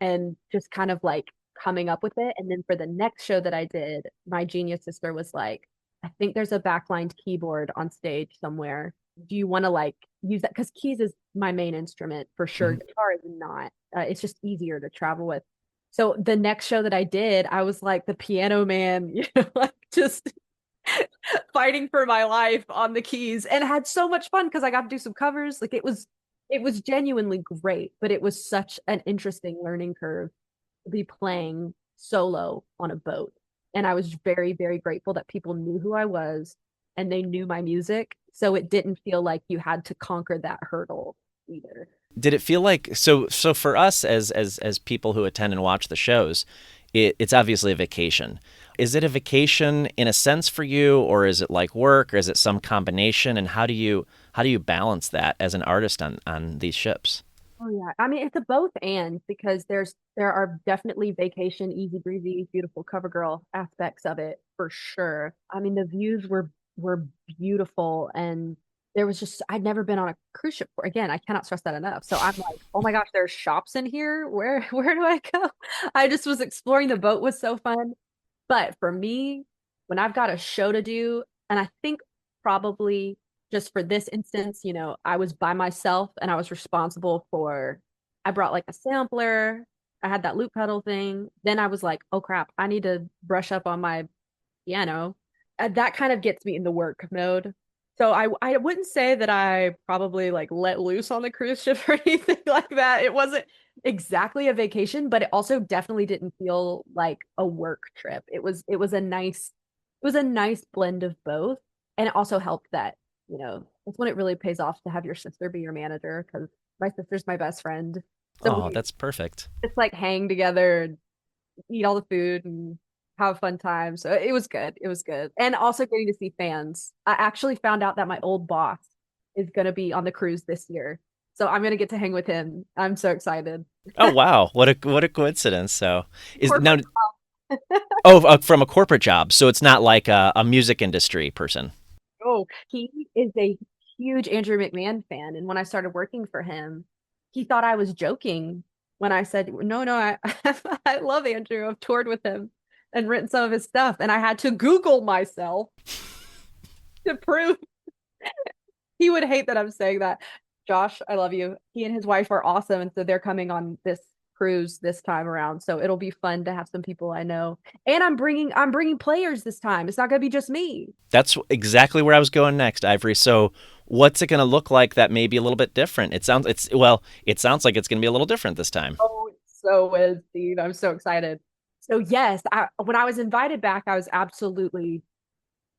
and just kind of like coming up with it. And then for the next show that I did, my genius sister was like, I think there's a backlined keyboard on stage somewhere. Do you want to like use that? Because keys is my main instrument for sure. Mhm. Guitar is not. It's just easier to travel with. So the next show that I did, I was like the piano man, like just fighting for my life on the keys, and had so much fun because I got to do some covers. Like it was genuinely great, but it was such an interesting learning curve be playing solo on a boat. And I was very, very grateful that people knew who I was and they knew my music. So it didn't feel like you had to conquer that hurdle either. Did it feel like so for us as people who attend and watch the shows, it's obviously a vacation. Is it a vacation in a sense for you, or is it like work, or is it some combination? And how do you balance that as an artist on these ships? Oh yeah. I mean, it's a both and because there are definitely vacation, easy breezy, beautiful cover girl aspects of it for sure. I mean, the views were beautiful and there was just I'd never been on a cruise ship before. Again, I cannot stress that enough. So I'm like, oh my gosh, there's shops in here. Where do I go? I just was exploring. The boat was so fun. But for me, when I've got a show to do, and I think probably just for this instance, I was by myself and I was responsible for, I brought like a sampler, I had that loop pedal thing. Then I was like, oh crap, I need to brush up on my piano. That kind of gets me in the work mode. So I wouldn't say that I probably like let loose on the cruise ship or anything like that. It wasn't exactly a vacation, but it also definitely didn't feel like a work trip. It was a nice blend of both. And it also helped that, that's when it really pays off to have your sister be your manager because my sister's my best friend. So Oh, we that's perfect. just like hang together and eat all the food and have a fun time. So it was good. It was good. And also getting to see fans. I actually found out that my old boss is going to be on the cruise this year. So I'm going to get to hang with him. I'm so excited. Oh wow, what a coincidence. So is now Corporate from a corporate job, so it's not like a music industry person. Oh, he is a huge Andrew McMahon fan. And when I started working for him, he thought I was joking when I said, no, no, I love Andrew. I've toured with him and written some of his stuff. And I had to Google myself to prove he would hate that I'm saying that. Josh, I love you. He and his wife are awesome. And so they're coming on this cruise this time around. So it'll be fun to have some people I know. And I'm bringing players this time. It's not going to be just me. That's exactly where I was going next, Ivory. So what's it going to look like that may be a little bit different? It sounds like it's going to be a little different this time. Oh, so is, Steve. I'm so excited. So yes, when I was invited back, I was absolutely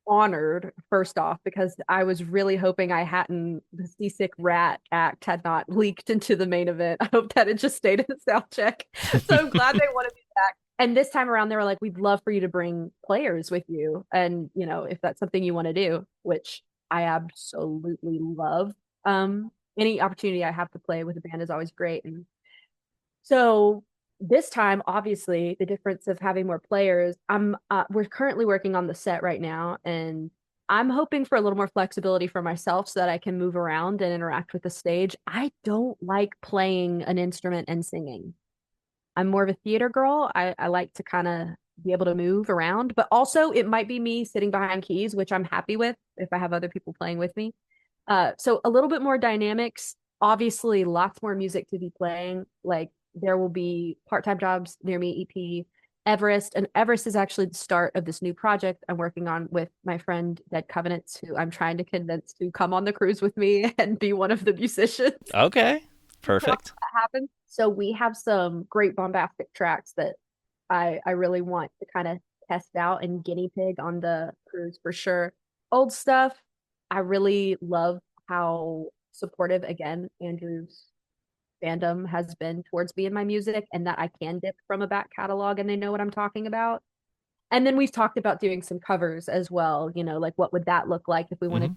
honored, first off, because I was really hoping the seasick rat act had not leaked into the main event. I hope that it just stayed in the sound check. So I'm glad they wanted me back. And this time around, they were like, we'd love for you to bring players with you. And, if that's something you want to do, which I absolutely love. Any opportunity I have to play with a band is always great. And so this time, obviously, the difference of having more players, we're currently working on the set right now, and I'm hoping for a little more flexibility for myself so that I can move around and interact with the stage. I don't like playing an instrument and singing. I'm more of a theater girl. I like to kind of be able to move around, but also it might be me sitting behind keys, which I'm happy with if I have other people playing with me. So a little bit more dynamics, obviously lots more music to be playing. Like there will be part-time jobs near me, EP, Everest. And Everest is actually the start of this new project I'm working on with my friend Dead Covenants, who I'm trying to convince to come on the cruise with me and be one of the musicians. Okay, perfect. That happens. So we have some great bombastic tracks that I really want to kind of test out and guinea pig on the cruise for sure. Old stuff, I really love how supportive again Andrew's fandom has been towards me and my music, and that I can dip from a back catalog and they know what I'm talking about. And then we've talked about doing some covers as well, like what would that look like if we wanted Hmm.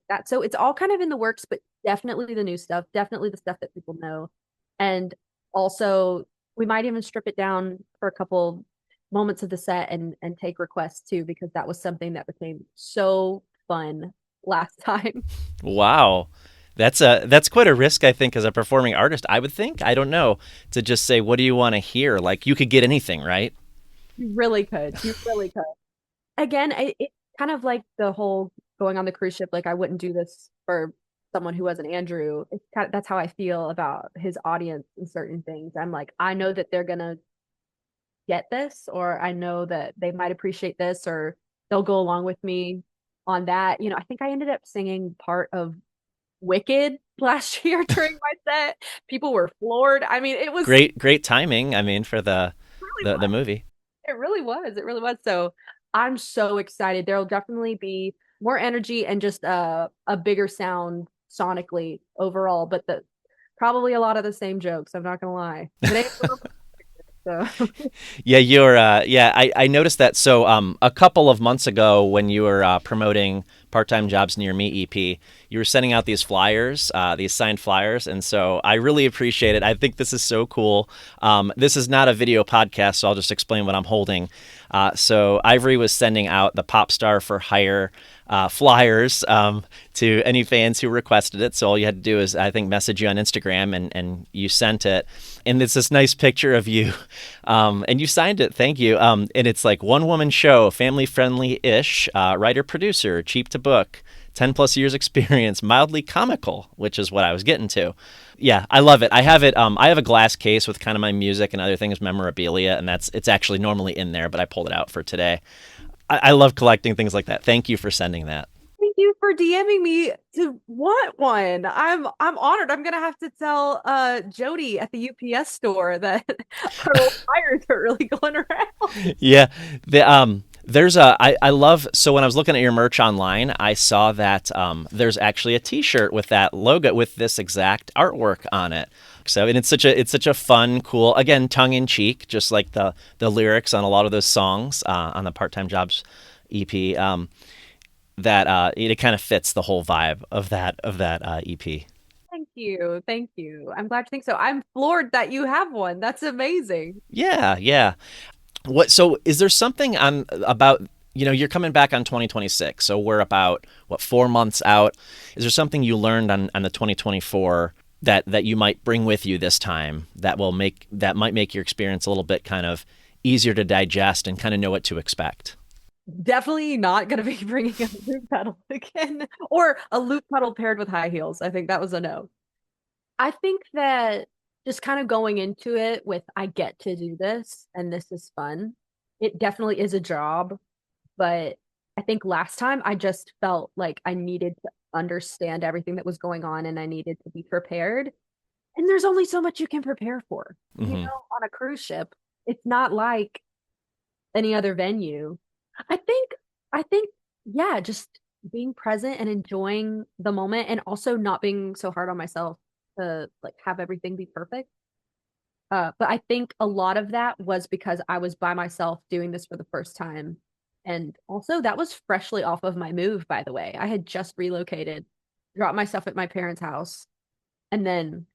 that. So it's all kind of in the works, but definitely the new stuff, definitely the stuff that people know. And also we might even strip it down for a couple moments of the set and take requests too, because that was something that became so fun last time. Wow. That's quite a risk, I think, as a performing artist. I would think, I don't know, to just say, what do you want to hear? Like you could get anything, right? You really could. You really could. Again, it's kind of like the whole going on the cruise ship. Like I wouldn't do this for someone who wasn't Andrew. That's how I feel about his audience and certain things. I'm like, I know that they're gonna get this, or I know that they might appreciate this, or they'll go along with me on that. I think I ended up singing part of Wicked last year during my set. People were floored. I mean, it was Great timing. I mean, for the really the was. movie. It really was. It really was. So I'm so excited. There'll definitely be more energy and just a bigger sound sonically overall, but the probably a lot of the same jokes. I'm not gonna lie. It ain't so. Yeah, you're. Yeah, I noticed that. So, a couple of months ago, when you were promoting part-time jobs near me, EP, you were sending out these flyers, these signed flyers, and so I really appreciate it. I think this is so cool. This is not a video podcast, so I'll just explain what I'm holding. So, Ivory was sending out the Pop Star for Hire flyers to any fans who requested it. So all you had to do is, I think, message you on Instagram, and you sent it. And it's this nice picture of you, and you signed it. Thank you. And it's like one woman show, family friendly ish, writer producer, cheap to book, 10 plus years experience, mildly comical, which is what I was getting to. Yeah, I love it. I have it. I have a glass case with kind of my music and other things, memorabilia, and it's actually normally in there, but I pulled it out for today. I love collecting things like that. Thank you for sending that. Thank you for DMing me to want one. I'm honored. I'm gonna have to tell Jody at the UPS store that our old fires are really going around. Yeah, there's I love, so when I was looking at your merch online, I saw that there's actually a T-shirt with that logo with this exact artwork on it. So, and it's such a fun, cool, again, tongue in cheek, just like the lyrics on a lot of those songs on the Part-Time Jobs EP. That it kind of fits the whole vibe of that EP. Thank you. Thank you. I'm glad you think so. I'm floored that you have one. That's amazing. Yeah, yeah. What? So, is there something on about, you're coming back on 2026, so we're about what, 4 months out. Is there something you learned on the 2024 that you might bring with you this time that might make your experience a little bit kind of easier to digest and kind of know what to expect? Definitely not going to be bringing a loop pedal again or a loop pedal paired with high heels. I think that was a no. I think that just kind of going into it with I get to do this and this is fun. It definitely is a job, but I think last time I just felt like I needed to understand everything that was going on and I needed to be prepared. And there's only so much you can prepare for. Hmm. On a cruise ship, it's not like any other venue. I think, I think, yeah, just being present and enjoying the moment and also not being so hard on myself to like have everything be perfect. But I think a lot of that was because I was by myself doing this for the first time. And also that was freshly off of my move, by the way. I had just relocated, dropped my stuff at my parents' house, and then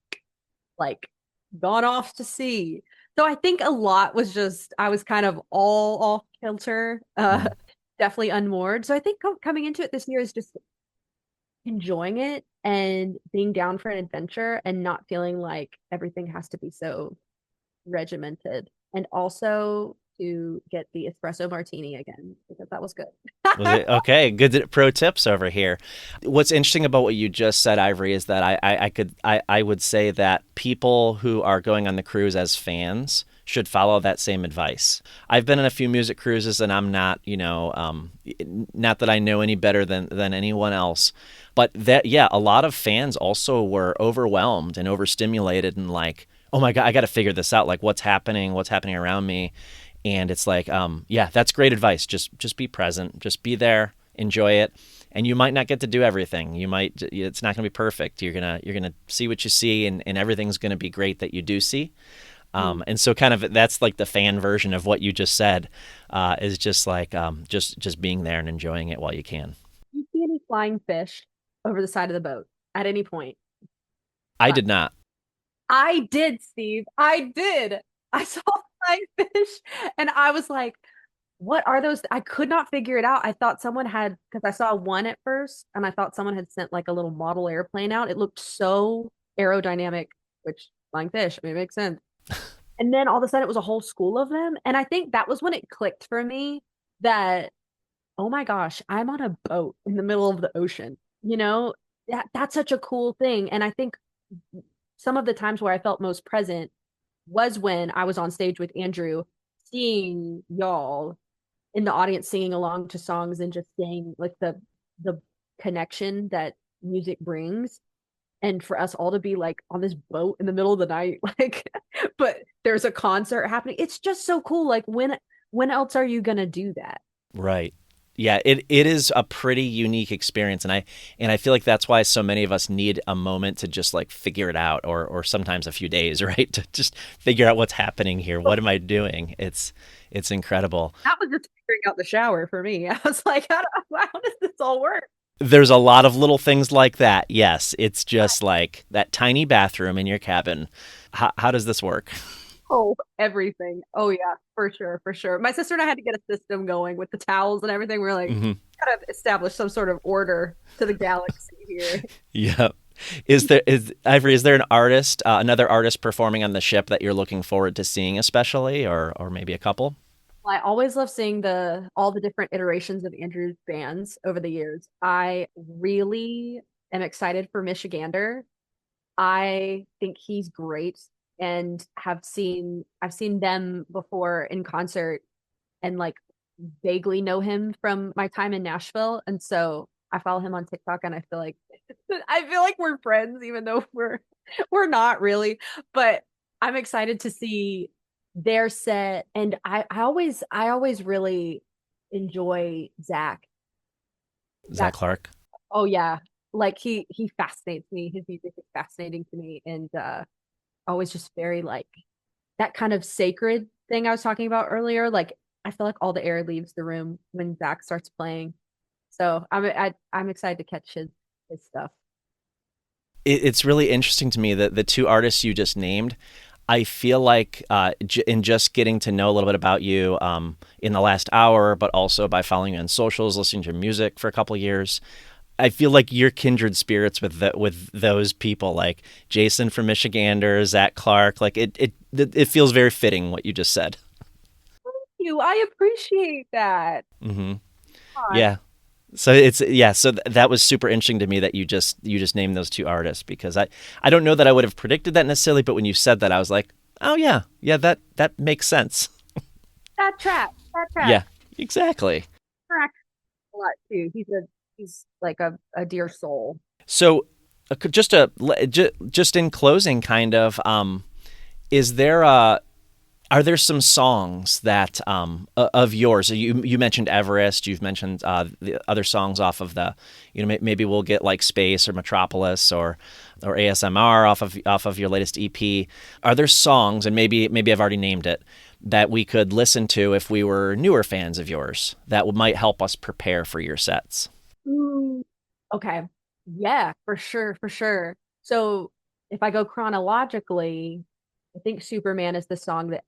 like gone off to sea. So I think a lot was just I was kind of all off kilter, Hmm. definitely unmoored. So I think coming into it this year is just enjoying it and being down for an adventure and not feeling like everything has to be so regimented. And also to get the espresso martini again because that was good. Was it okay? Good pro tips over here. What's interesting about what you just said, Ivory, is that I would say that people who are going on the cruise as fans should follow that same advice. I've been on a few music cruises, and I'm not, not that I know any better than anyone else, but that, yeah, a lot of fans also were overwhelmed and overstimulated and like, oh my God, I got to figure this out. Like, what's happening around me? And it's like, yeah, that's great advice. Just be present, just be there, enjoy it. And you might not get to do everything. It's not going to be perfect. You're gonna see what you see, and everything's going to be great that you do see. Mm. And so kind of that's like the fan version of what you just said, is just like, just being there and enjoying it while you can. You see any flying fish over the side of the boat at any point? I Uh, did not. I did, Steve. I did. I saw flying fish and I was like, what are those? I could not figure it out. I thought someone had, because I saw one at first and I thought someone had sent like a little model airplane out. It looked so aerodynamic, which flying fish, I mean, it makes sense. And then all of a sudden it was a whole school of them. And I think that was when it clicked for me that, oh my gosh, I'm on a boat in the middle of the ocean. That's such a cool thing. And I think some of the times where I felt most present was when I was on stage with Andrew, seeing y'all in the audience singing along to songs and just seeing like the connection that music brings. and for us all to be like on this boat in the middle of the night, like, but there's a concert happening. It's just so cool. Like when else are you gonna do that? Right. Yeah, it is a pretty unique experience, and I feel like that's why so many of us need a moment to just like figure it out, or sometimes a few days, right? To just figure out what's happening here. What am I doing? It's incredible. That was just figuring out the shower for me. I was like, how does this all work? There's a lot of little things like that. Yes, it's just like that tiny bathroom in your cabin. How does this work? Oh, everything. Oh yeah, for sure, for sure. My sister and I had to get a system going with the towels and everything. We're like, Hmm. gotta establish some sort of order to the galaxy here. Yeah. Is there an artist, another artist performing on the ship that you're looking forward to seeing especially, or maybe a couple? I always love seeing the all the different iterations of Andrew's bands over the years. I really am excited for Michigander. I think he's great and I've seen them before in concert and like vaguely know him from my time in Nashville. And so I follow him on TikTok and I feel like I feel like we're friends even though we're not really. But I'm excited to see their set and I always really enjoy Zach. Zach Zach, Clark. oh yeah. Like he fascinates me. His music is fascinating to me and always just very like that kind of sacred thing I was talking about earlier. Like I feel like all the air leaves the room when Zach starts playing. So I'm excited to catch his stuff. It's really interesting to me that the two artists you just named, I feel like in just getting to know a little bit about you in the last hour, but also by following you on socials, listening to your music for a couple of years, I feel like you're kindred spirits with those people, like Jason from Michigander, Zach Clark. Like it feels very fitting what you just said. I appreciate that. Hmm. God. Yeah. So that was super interesting to me that you just named those two artists, because I don't know that I would have predicted that necessarily, but when you said that I was like, oh yeah, that makes sense. That Yeah, track exactly. tracks a lot too. He's like a dear soul. So just in closing, kind of, is there are there some songs that of yours? You mentioned Everest. You've mentioned the other songs off of the, maybe we'll get like Space or Metropolis or ASMR off of your latest EP. Are there songs, and maybe I've already named it, that we could listen to if we were newer fans of yours that might help us prepare for your sets? Mm, okay. Yeah, for sure, for sure. So if I go chronologically, I think Superman is the song that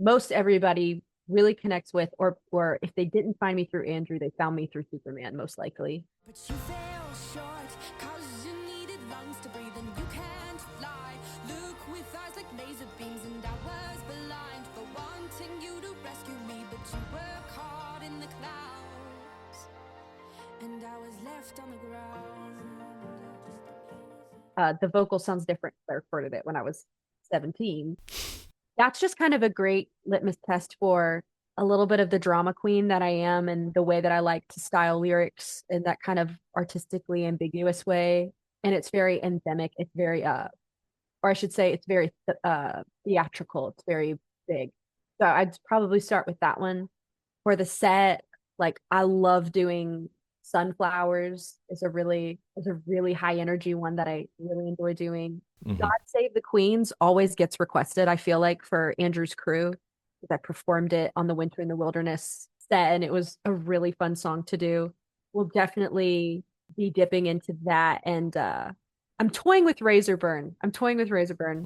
most everybody really connects with, or if they didn't find me through Andrew, they found me through Superman, most likely. But you fell short, cause you needed lungs to breathe and you can't fly. Look with eyes like laser beams, and I was blind for wanting you to rescue me. But you were caught in the clouds, and I was left on the ground. The vocal sounds different. I recorded it when I was 17. That's just kind of a great litmus test for a little bit of the drama queen that I am and the way that I like to style lyrics in that kind of artistically ambiguous way. And it's very endemic. It's very or I should say it's very theatrical. It's very big. So I'd probably start with that one. For the set, like I love doing Sunflowers is a really high energy one that I really enjoy doing. Hmm. God Save the Queens always gets requested, I feel like, for Andrew's crew, because I performed it on the Winter in the Wilderness set and it was a really fun song to do. We'll definitely be dipping into that. And I'm toying with Razorburn.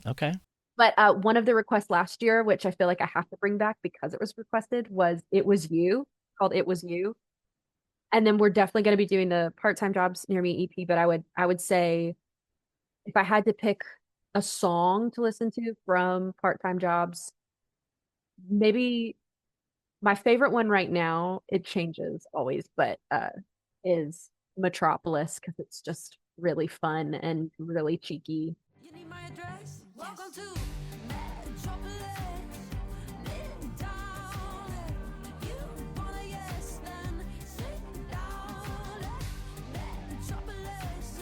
Okay. But one of the requests last year, which I feel like I have to bring back because it was requested, was It Was You, called It Was You. And then we're definitely going to be doing the part-time jobs near me EP, but I would say if I had to pick a song to listen to from part-time jobs, maybe my favorite one right now, it changes always, but is Metropolis, because it's just really fun and really cheeky. You need my address? Welcome to Metropolis. Sit down. You want a yes, then sit down. Metropolis.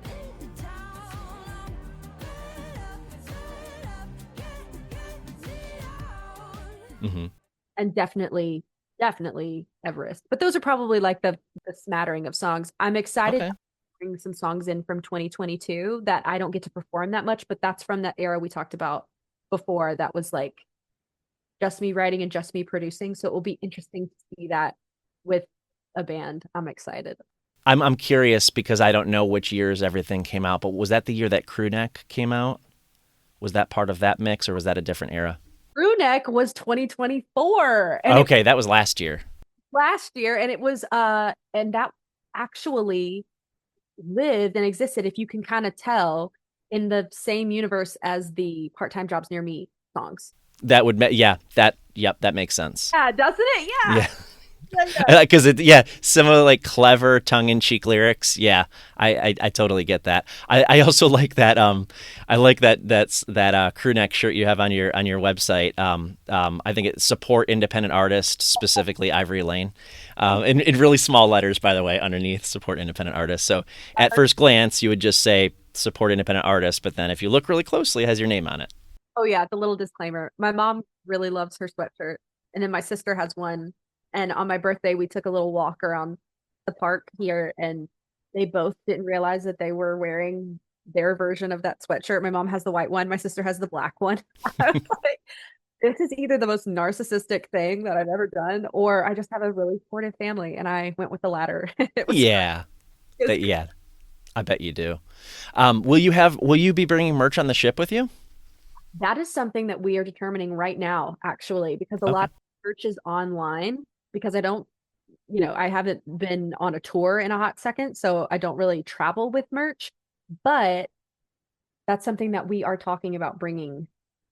Sit down. Hmm. and definitely Everest. But those are probably like the smattering of songs. I'm excited Okay. to bring some songs in from 2022 that I don't get to perform that much, but that's from that era we talked about before. That was like just me writing and just me producing. So it will be interesting to see that with a band. I'm excited. I'm curious because I don't know which years everything came out, but was that the year that Crew Neck came out? Was that part of that mix, or was that a different era? Brewneck was 2024 and it Okay, that was last year. last year and it was and that actually lived and existed, if you can kind of tell, in the same universe as the part-time jobs near me songs. That would, yeah, that makes sense. Yeah, doesn't it? Yeah. Yeah. Yeah, yeah. Because some of the like clever tongue-in-cheek lyrics. Yeah, I totally get that. I also like that. I like that crew neck shirt you have on your website. I think it's support independent artists, specifically Ivory Layne, in really small letters, by the way, underneath support independent artists. So at first glance, you would just say support independent artists, but then if you look really closely, it has your name on it. Oh yeah, the little disclaimer. My mom really loves her sweatshirt, and then my sister has one. And on my birthday, we took a little walk around the park here, and they both didn't realize that they were wearing their version of that sweatshirt. My mom has the white one, my sister has the black one. I was like, this is either the most narcissistic thing that I've ever done, or I just have a really supportive family, and I went with the latter. It was, Yeah, it was yeah, I bet you do. Will you be bringing merch on the ship with you? That is something that we are determining right now, actually, because a lot Okay. of search is online because I don't, I haven't been on a tour in a hot second, so I don't really travel with merch, but that's something that we are talking about bringing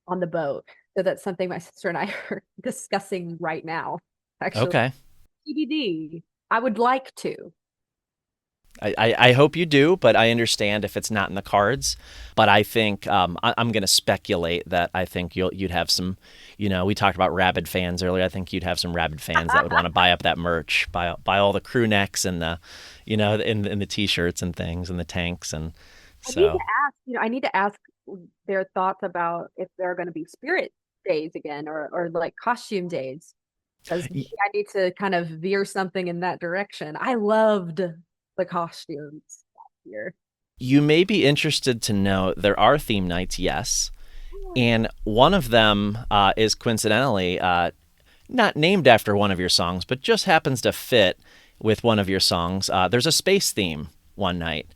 on the boat. So that's something my sister and I are discussing right now, actually. Okay. TBD. I would like to. I hope you do, but I understand if it's not in the cards. But I think I'm going to speculate that I think you'd have some, we talked about rabid fans earlier. I think you'd have some rabid fans that would want to buy up that merch, buy all the crew necks and the, in the t-shirts and things and the tanks and I need to so. ask, I need to ask their thoughts about if there are going to be spirit days again or like costume days. Because I need to kind of veer something in that direction. I loved the costumes here. You may be interested to know there are theme nights, yes, and one of them is coincidentally not named after one of your songs, but just happens to fit with one of your songs. There's a space theme one night.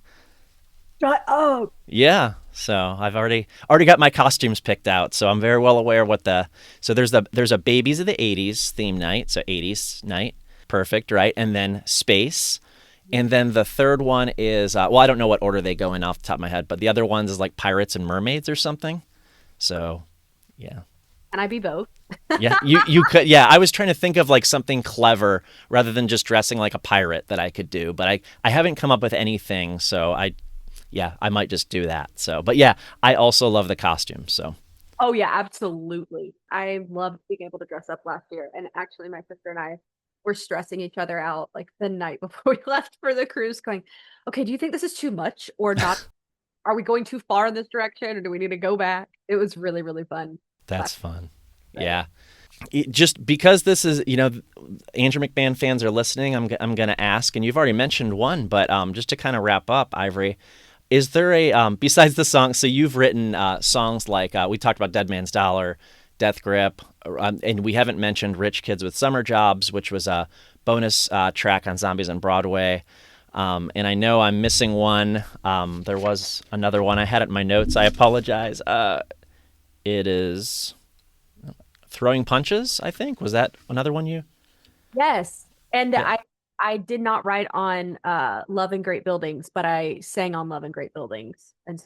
Shut up. Yeah, so I've already got my costumes picked out, so I'm very well aware what so there's a Babies of the 80s theme night, so 80s night, perfect, right? And then space, and then the third one is I don't know what order they go in off the top of my head, but the other ones is like pirates and mermaids or something. So yeah. Can I be both? Yeah, you could. Yeah, I was trying to think of like something clever rather than just dressing like a pirate that I could do, but I haven't come up with anything. So I might just do that. So, but yeah, I also love the costume. So Oh yeah, absolutely. I loved being able to dress up last year. And actually my sister and I were stressing each other out like the night before we left for the cruise, going, okay, do you think this is too much or not? Are we going too far in this direction or do we need to go back? It was really, really fun. that's last fun. night. Yeah. Just because this is, Andrew McMahon fans are listening, I'm going to ask, and you've already mentioned one, but just to kind of wrap up, Ivory, is there besides the song, so you've written songs like, we talked about Dead Man's Dollar, Death Grip, and we haven't mentioned Rich Kids with Summer Jobs, which was a bonus track on Zombies on Broadway. And I know I'm missing one. There was another one. I had it in my notes. I apologize. It is Throwing Punches, I think. Was that another one you? Yes. And Yeah. I did not write on Love and Great Buildings, but I sang on Love and Great Buildings. And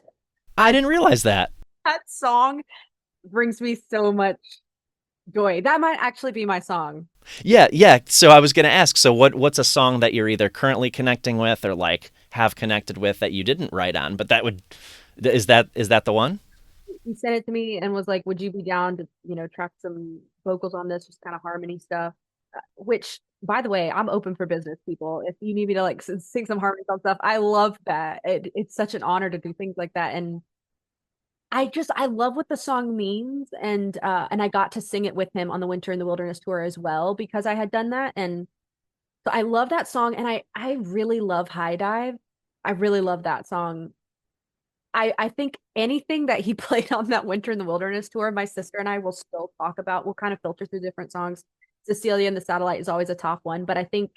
I I didn't realize that. that song brings me so much joy. That might actually be my song. Yeah, yeah. So I was going to ask, so what's a song that you're either currently connecting with or like have connected with that you didn't write on, but is that the one? He sent it to me and was like, "Would you be down to, track some vocals on this, just kind of harmony stuff?" Which, by the way, I'm open for business, people. If you need me to like sing some harmonies on stuff, I love that. It's such an honor to do things like that. And I love what the song means, and I got to sing it with him on the Winter in the Wilderness tour as well because I had done that. And so I love that song, and I really love High Dive. I really love that song. I think anything that he played on that Winter in the Wilderness tour, my sister and I will still talk about. We'll kind of filter through different songs. Cecilia and the Satellite is always a top one, but I think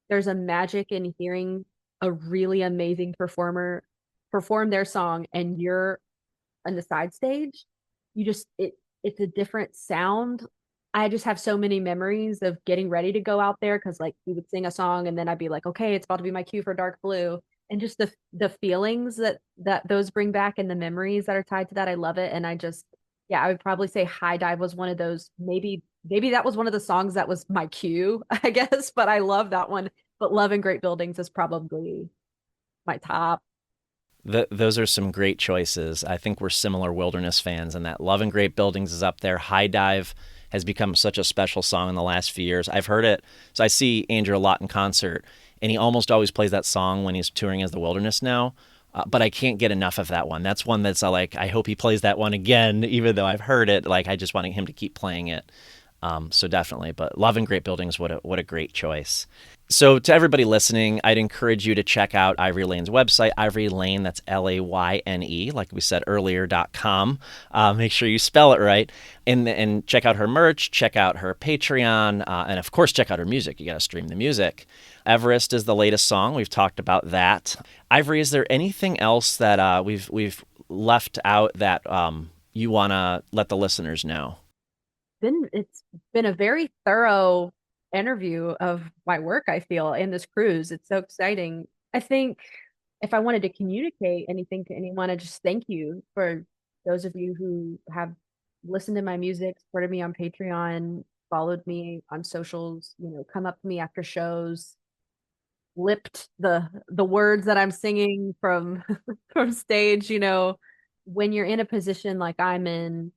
there's a magic in hearing a really amazing performer perform their song and you're on the side stage. You just it's a different sound. I just have so many memories of getting ready to go out there because like we would sing a song and then I'd be like, okay, it's about to be my cue for Dark Blue. And just the feelings that those bring back and the memories that are tied to that. I love it. And I just yeah, I would probably say High Dive was one of those. Maybe that was one of the songs that was my cue, I guess, but I love that one. But Love in Great Buildings is probably my top. Those are some great choices. I think we're similar Wilderness fans, and that Love and Great Buildings is up there. High Dive has become such a special song in the last few years. I've heard it. So I see Andrew a lot in concert, and he almost always plays that song when he's touring as the Wilderness now. But I can't get enough of that one. That's one that's like, I hope he plays that one again, even though I've heard it. Like, I just want him to keep playing it. So definitely. But Love and Great Buildings, what a great choice. So to everybody listening, I'd encourage you to check out Ivory Layne's website, Ivory Layne, that's Layne, like we said earlier, .com. Make sure you spell it right. And check out her merch, check out her Patreon, and of course, check out her music. You got to stream the music. Everest is the latest song. We've talked about that. Ivory, is there anything else that we've left out that you want to let the listeners know? It's been a very thorough interview of my work, I feel, in this cruise. It's so exciting. I think if I wanted to communicate anything to anyone, I just thank you for those of you who have listened to my music, supported me on Patreon, followed me on socials, come up to me after shows, lipped the words that I'm singing from from stage, when you're in a position like I'm in,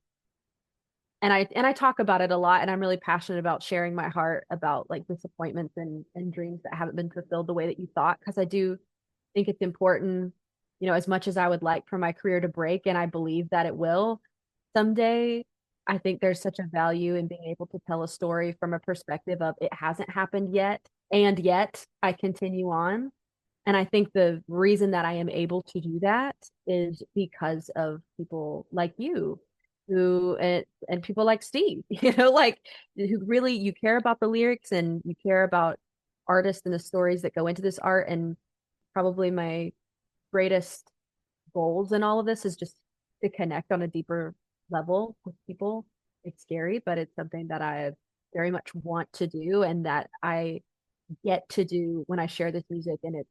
and I talk about it a lot, and I'm really passionate about sharing my heart about like disappointments and dreams that haven't been fulfilled the way that you thought, because I do think it's important, as much as I would like for my career to break, and I believe that it will someday. I think there's such a value in being able to tell a story from a perspective of it hasn't happened yet, and yet I continue on. And I think the reason that I am able to do that is because of people like you who and people like Steve, like who really you care about the lyrics and you care about artists and the stories that go into this art. And probably my greatest goals in all of this is just to connect on a deeper level with people. It's scary, but it's something that I very much want to do and that I get to do when I share this music and it's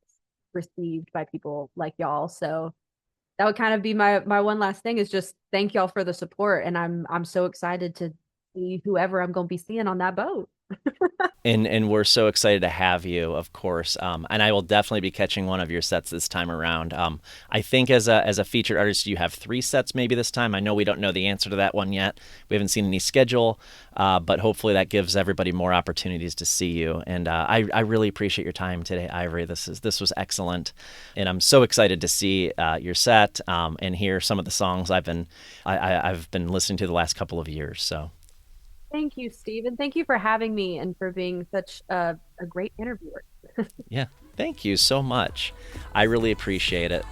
received by people like y'all. So that would kind of be my one last thing is just thank y'all for the support. And I'm so excited to see whoever I'm going to be seeing on that boat. And we're so excited to have you, of course. And I will definitely be catching one of your sets this time around. I think as a featured artist, you have 3 sets maybe this time. I know we don't know the answer to that one yet. We haven't seen any schedule, but hopefully that gives everybody more opportunities to see you. And I really appreciate your time today, Ivory. This was excellent, and I'm so excited to see your set and hear some of the songs I've been listening to the last couple of years. So. Thank you, Steve. And thank you for having me and for being such a great interviewer. Yeah, thank you so much. I really appreciate it.